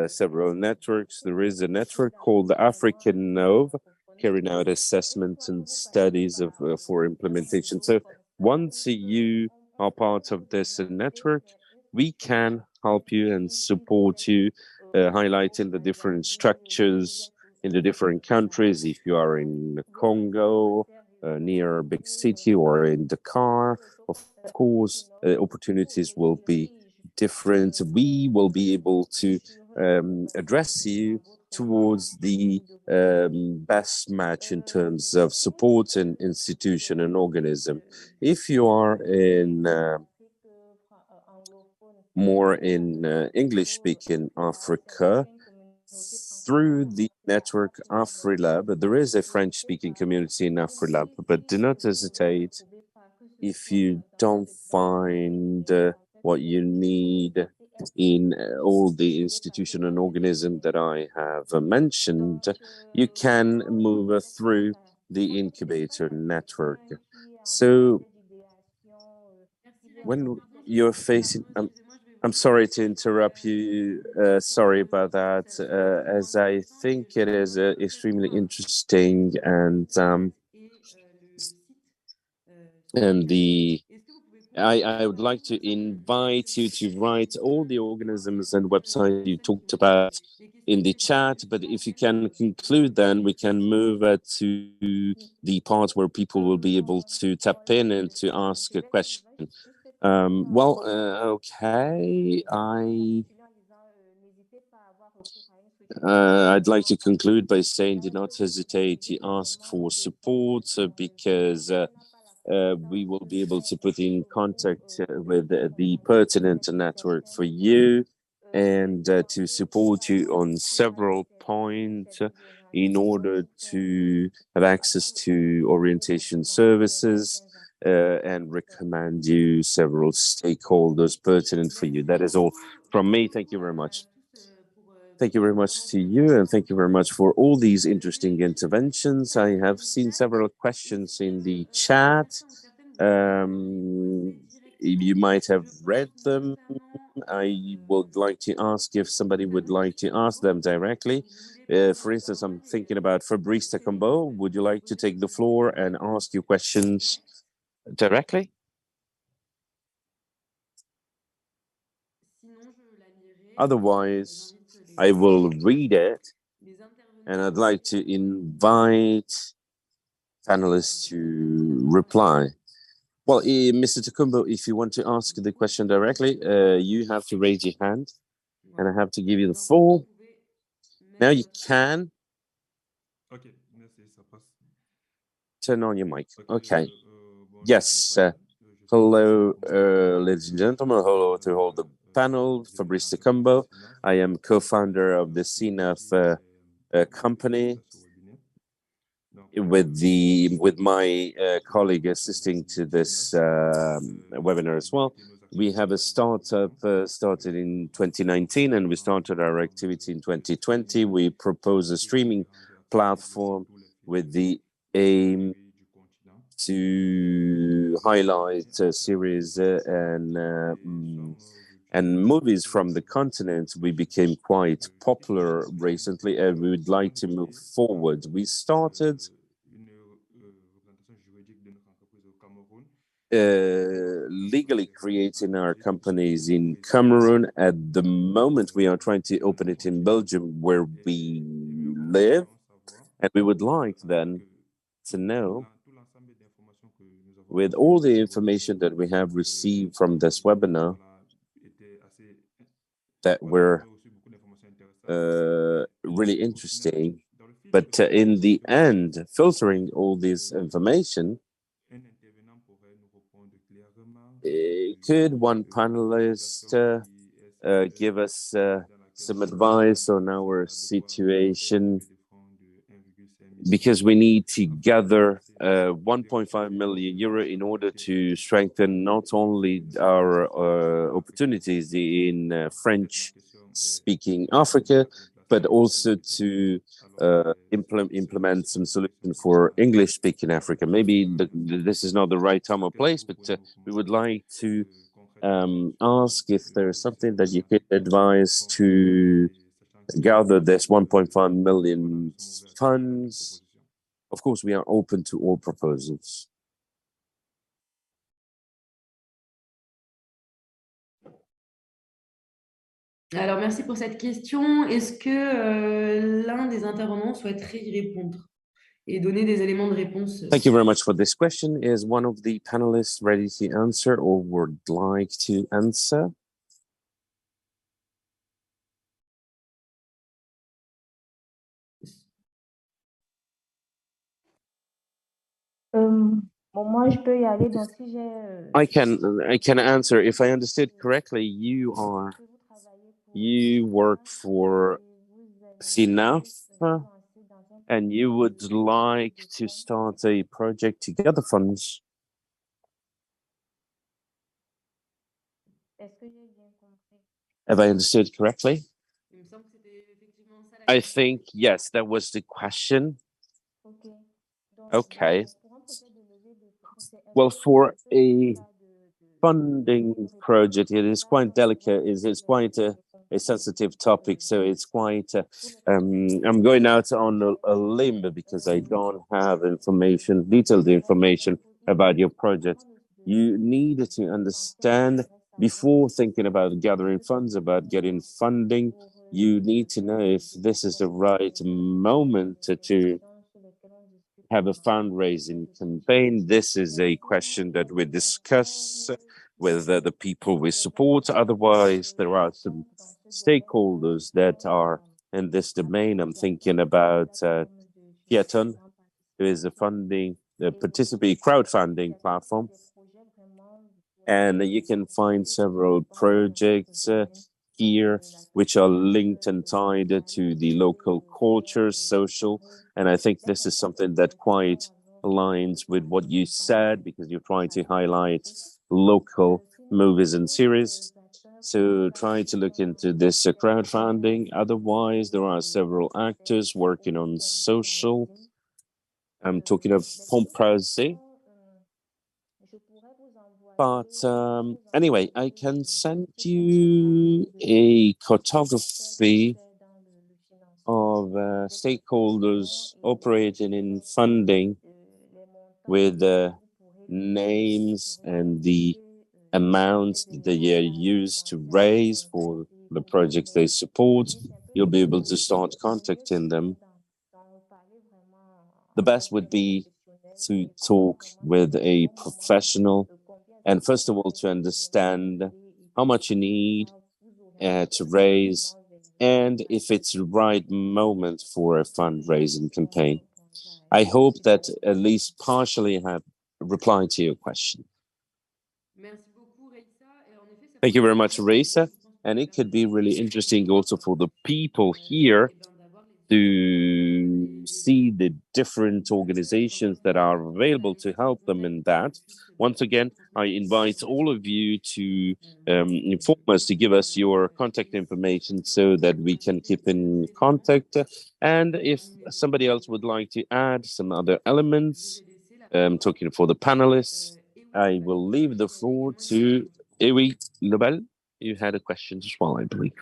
several networks. There is a network called the African Nove, carrying out assessments and studies of for implementation. So once you are part of this network, we can help you and support you, highlighting the different structures in the different countries. If you are in Congo, near a big city, or in Dakar, of course, opportunities will be different. We will be able to address you towards the best match in terms of support and institution and organism. If you are in more in English-speaking Africa, through the network AfriLab, there is a French-speaking community in AfriLab, but do not hesitate if you don't find what you need in all the institution and organism that I have mentioned, you can move through the incubator network. So when you're facing, I'm sorry to interrupt you. Sorry about that. As I think it is extremely interesting, and I would like to invite you to write all the organisms and websites you talked about in the chat. But if you can conclude, then we can move to the part where people will be able to tap in and to ask a question. Okay, I'd like to conclude by saying do not hesitate to ask for support, because we will be able to put in contact with the pertinent network for you, and to support you on several points in order to have access to orientation services and recommend you several stakeholders pertinent for you. That is all from me. Thank you very much. Thank you very much to you, and thank you very much for all these interesting interventions. I have seen several questions in the chat. You might have read them. I would like to ask if somebody would like to ask them directly. For instance, I'm thinking about Fabrice Tacombo. Would you like to take the floor and ask your questions directly? Otherwise, I will read it, and I'd like to invite panelists to reply. Well, Mr. Takumbo, if you want to ask the question directly, you have to raise your hand, and I have to give you the floor. Now you can turn on your mic. Okay. Yes. Hello, ladies and gentlemen. Hello to all the panel. Fabrice Takumbo. I am co-founder of the CNAF company with my colleague assisting to this webinar as well. We have a startup started in 2019, and we started our activity in 2020. We propose a streaming platform with the aim to highlight series and movies from the continent. We became quite popular recently, and we would like to move forward. We started legally creating our companies in Cameroon. At the moment, we are trying to open it in Belgium, where we live, and we would like then to know, with all the information that we have received from this webinar, that were really interesting, but in the end, filtering all this information, could one panelist give us some advice on our situation? Because we need to gather 1.5 million euro in order to strengthen not only our opportunities in French-speaking Africa, but also to implement some solution for English-speaking Africa. Maybe this is not the right time or place, but we would like to ask if there is something that you could advise to gather this 1.5 million funds. Of course, we are open to all proposals. Alors, merci pour cette question. Est-ce que l'un des intervenants souhaiterait y répondre et donner des éléments de réponse? Thank you very much for this question. Is one of the panelists ready to answer or would like to answer? Moi, je peux y aller. Donc, si j'ai. I can answer. If I understood correctly, you work for CNAF, and you would like to start a project to gather funds. Have I understood correctly? I think, yes, that was the question. Okay. Well, for a funding project, it is quite delicate. It's quite a sensitive topic. So it's quite, I'm going out on a limb because I don't have detailed information about your project. You need to understand, before thinking about gathering funds, about getting funding, you need to know if this is the right moment to have a fundraising campaign. This is a question that we discuss with the people we support. Otherwise, there are some stakeholders that are in this domain. I'm thinking about Piaton, who is a crowdfunding platform. And you can find several projects here which are linked and tied to the local culture, social. And I think this is something that quite aligns with what you said, because you're trying to highlight local movies and series. So try to look into this crowdfunding. Otherwise, there are several actors working on social. I'm talking of Pomprase. But anyway, I can send you a cartography of stakeholders operating in funding with the names and the amounts that they are used to raise for the projects they support. You'll be able to start contacting them. The best would be to talk with a professional and first of all to understand how much you need to raise and if it's the right moment for a fundraising campaign. I hope that at least partially have replied to your question. Thank you very much, Raïssa. And it could be really interesting also for the people here to see the different organizations that are available to help them in that. Once again, I invite all of you to inform us, to give us your contact information so that we can keep in contact. And if somebody else would like to add some other elements, talking for the panelists, I will leave the floor to Ewi Lebel. You had a question as well, I believe.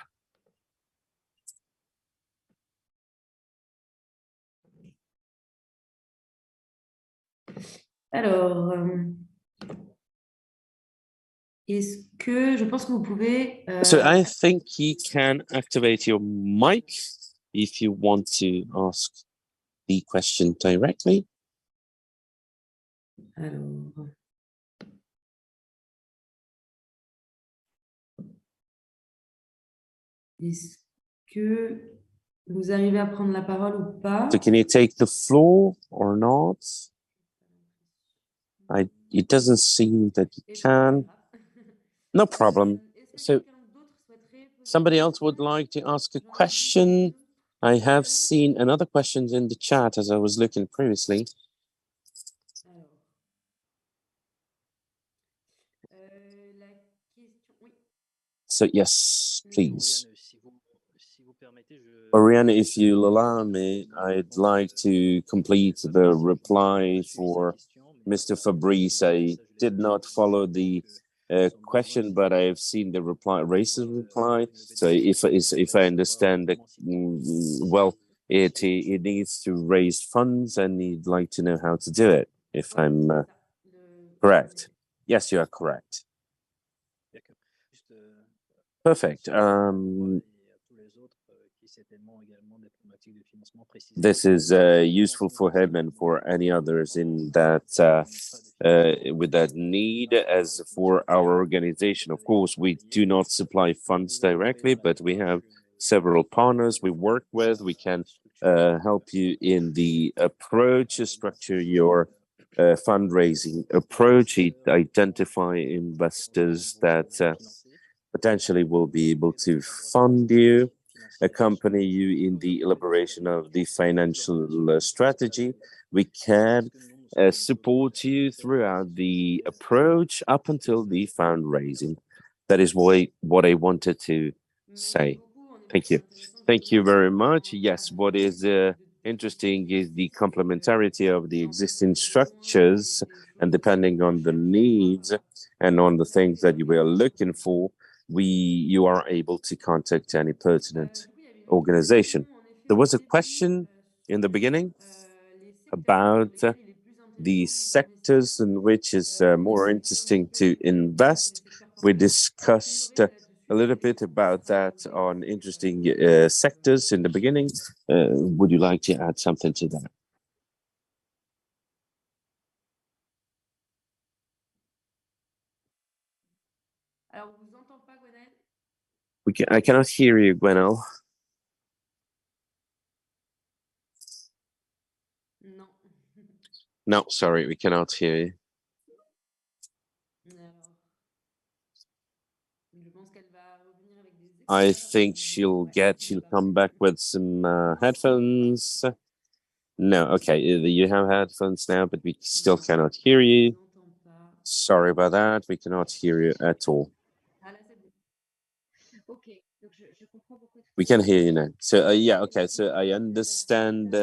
Alors, est-ce que je pense que vous pouvez... So I think you can activate your mic if you want to ask the question directly. Alors... Est-ce que vous arrivez à prendre la parole ou pas? So can you take the floor or not? It doesn't seem that you can. No problem. So somebody else would like to ask a question. I have seen another question in the chat as I was looking previously. So yes, please. Auriane, if you'll allow me, I'd like to complete the reply for Mr. Fabrice. I did not follow the question, but I've seen the reply, Raïssa's reply. So if I understand that, well, it needs to raise funds and he'd like to know how to do it, if I'm correct. Yes, you are correct. Perfect. This is useful for him and for any others in that with that need. As for our organization, of course, we do not supply funds directly, but we have several partners we work with. We can help you in the approach, structure your fundraising approach, identify investors that potentially will be able to fund you, accompany you in the elaboration of the financial strategy. We can support you throughout the approach up until the fundraising. That is what I wanted to say. Thank you. Thank you very much. Yes, what is interesting is the complementarity of the existing structures, and depending on the needs and on the things that you were looking for, you are able to contact any pertinent organization. There was a question in the beginning about the sectors in which is more interesting to invest. We discussed a little bit about that on interesting sectors in the beginning. Would you like to add something to that? I cannot hear you, Gouënaelle. No, sorry, we cannot hear you. I think she'll come back with some headphones. No, okay, you have headphones now, but we still cannot hear you. Sorry about that, we cannot hear you at all. We can hear you now. So yeah, okay, so I understand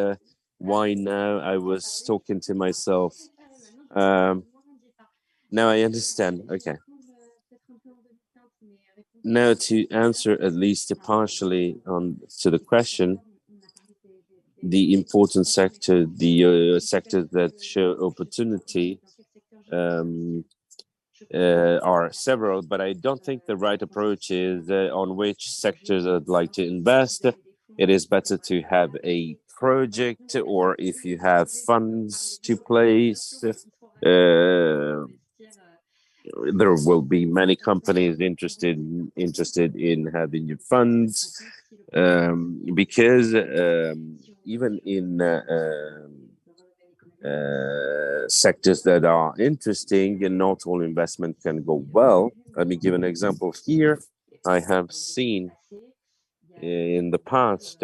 why now. I was talking to myself. Now I understand, okay. Now to answer at least partially to the question, the important sector, the sectors that show opportunity are several, but I don't think the right approach is on which sectors I'd like to invest. It is better to have a project or if you have funds to place. There will be many companies interested in having your funds, because even in sectors that are interesting, and not all investment can go well. Let me give an example here. I have seen in the past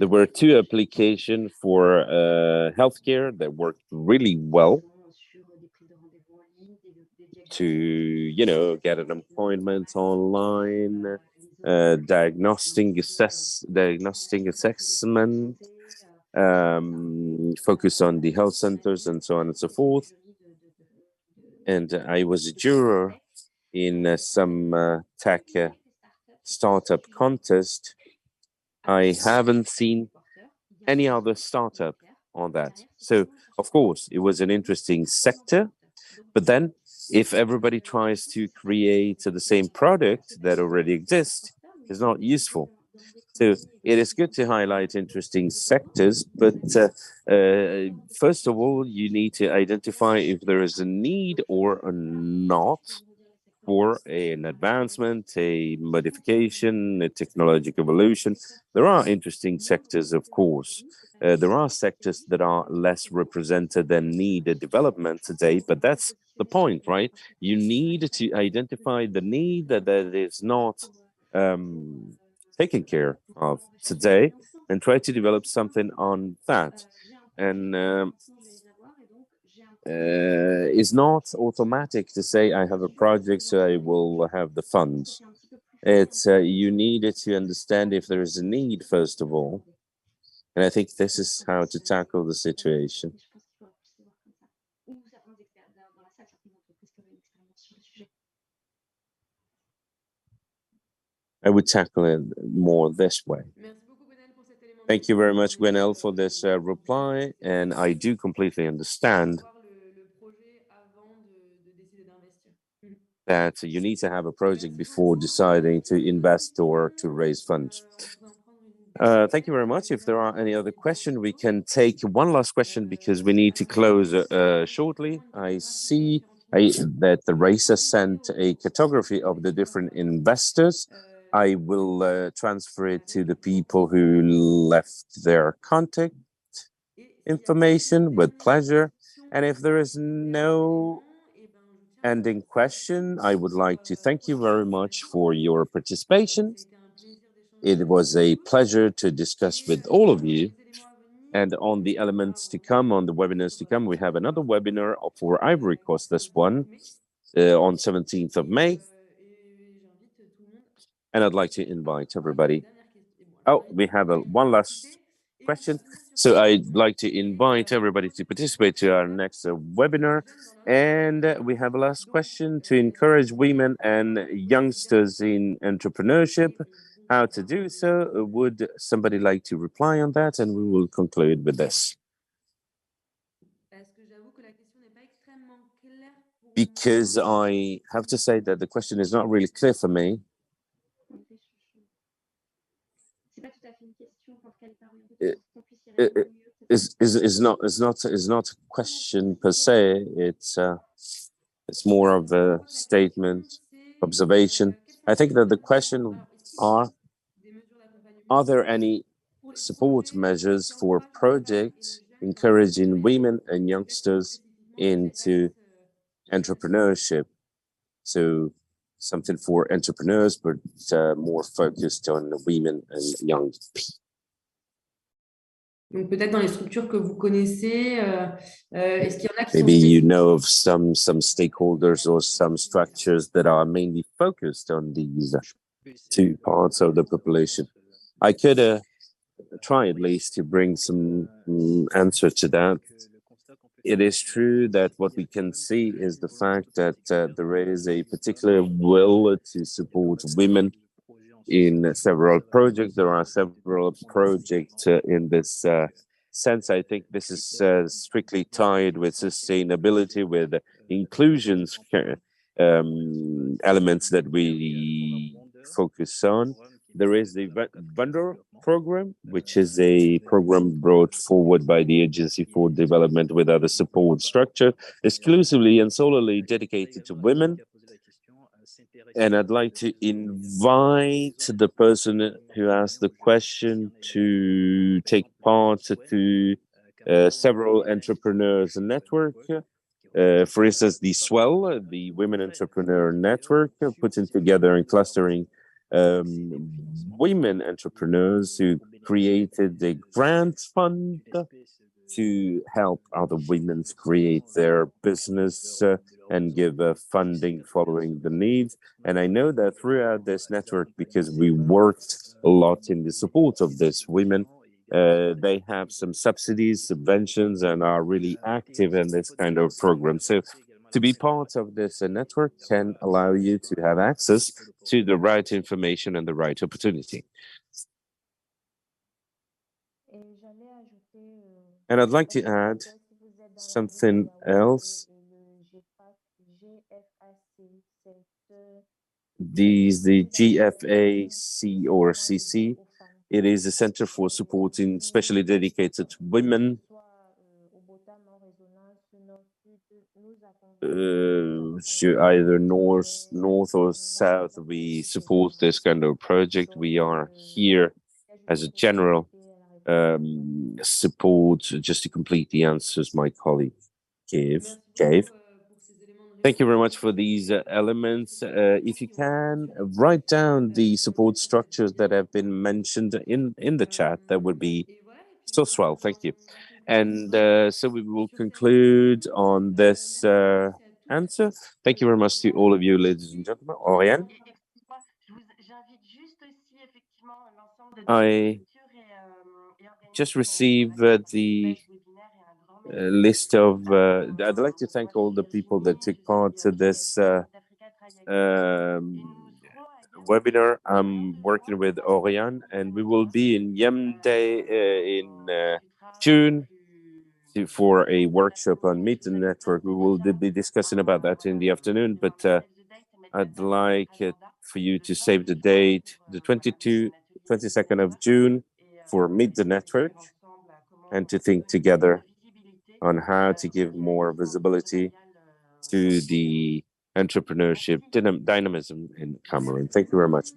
there were 2 applications for healthcare that worked really well to, get an appointment online, diagnostic assessment, focus on the health centers and so on and so forth. And I was a juror in some tech startup contest. I haven't seen any other startup on that. So, of course, it was an interesting sector. But then, if everybody tries to create the same product that already exists, it's not useful. So it is good to highlight interesting sectors, but first of all, you need to identify if there is a need or not for an advancement, a modification, a technological evolution. There are interesting sectors, of course. There are sectors that are less represented than need a development today, but that's the point, right? You need to identify the need that is not taken care of today and try to develop something on that. And it's not automatic to say I have a project, so I will have the funds. It's you needed to understand if there is a need, first of all. And I think this is how to tackle the situation. I would tackle it more this way. Thank you very much, Gouënaelle, for this reply. And I do completely understand that you need to have a project before deciding to invest or to raise funds. Thank you very much. If there are any other questions, we can take one last question because we need to close shortly. I see that the Raïssa sent a cartography of the different investors. I will transfer it to the people who left their contact information with pleasure. And if there is no ending question, I would like to thank you very much for your participation. It was a pleasure to discuss with all of you. And on the elements to come, on the webinars to come, we have another webinar for Ivory Coast, this one, on 17th of May. And I'd like to invite everybody. Oh, we have one last question. So I'd like to invite everybody to participate to our next webinar. And we have a last question to encourage women and youngsters in entrepreneurship. How to do so? Would somebody like to reply on that? And we will conclude with this. Because I have to say that the question is not really clear for me. Is not a question per se. It's more of a statement, observation. I think that the question are there any support measures for projects encouraging women and youngsters into entrepreneurship? So something for entrepreneurs, but more focused on women and young people. Donc peut-être dans les structures que vous connaissez, est-ce qu'il y en a qui Maybe you know of some stakeholders or some structures that are mainly focused on these 2 parts of the population. I could try at least to bring some answer to that. It is true that what we can see is the fact that there is a particular will to support women in several projects. There are several projects in this sense. I think this is strictly tied with sustainability, with inclusions elements that we focus on. There is the Vendor program, which is a program brought forward by the Agency for Development with other support structure, exclusively and solely dedicated to women. And I'd like to invite the person who asked the question to take part to several entrepreneurs network. For instance, the Swell, the Women Entrepreneur Network, putting together and clustering women entrepreneurs who created a grant fund to help other women create their business and give funding following the needs. And I know that throughout this network, because we worked a lot in the support of these women, they have some subsidies, subventions, and are really active in this kind of program. So to be part of this network can allow you to have access to the right information and the right opportunity. And I'd like to add something else. The GFAC or CC, it is a center for supporting, specially dedicated to women. Either north or south, we support this kind of project. We are here as a general support, just to complete the answers my colleague gave. Thank you very much for these elements. If you can write down the support structures that have been mentioned in the chat, that would be so swell. Thank you. And so we will conclude on this answer. Thank you very much to all of you, ladies and gentlemen. Auriane? I just received the list of, I'd like to thank all the people that took part to this webinar. I'm working with Auriane, and we will be in Yaoundé in June for a workshop on Meet the Network. We will be discussing about that in the afternoon, but I'd like for you to save the date, the 22nd of June for Meet the Network, and to think together on how to give more visibility to the entrepreneurship dynamism in Cameroon. Thank you very much.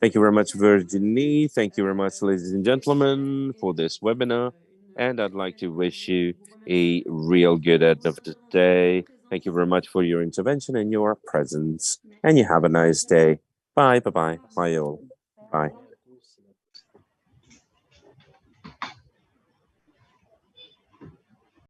Thank you very much, Virginie. Thank you very much, ladies and gentlemen, for this webinar. And I'd like to wish you a real good end of the day. Thank you very much for your intervention and your presence. And you have a nice day. Bye, bye-bye. Bye, all. Bye.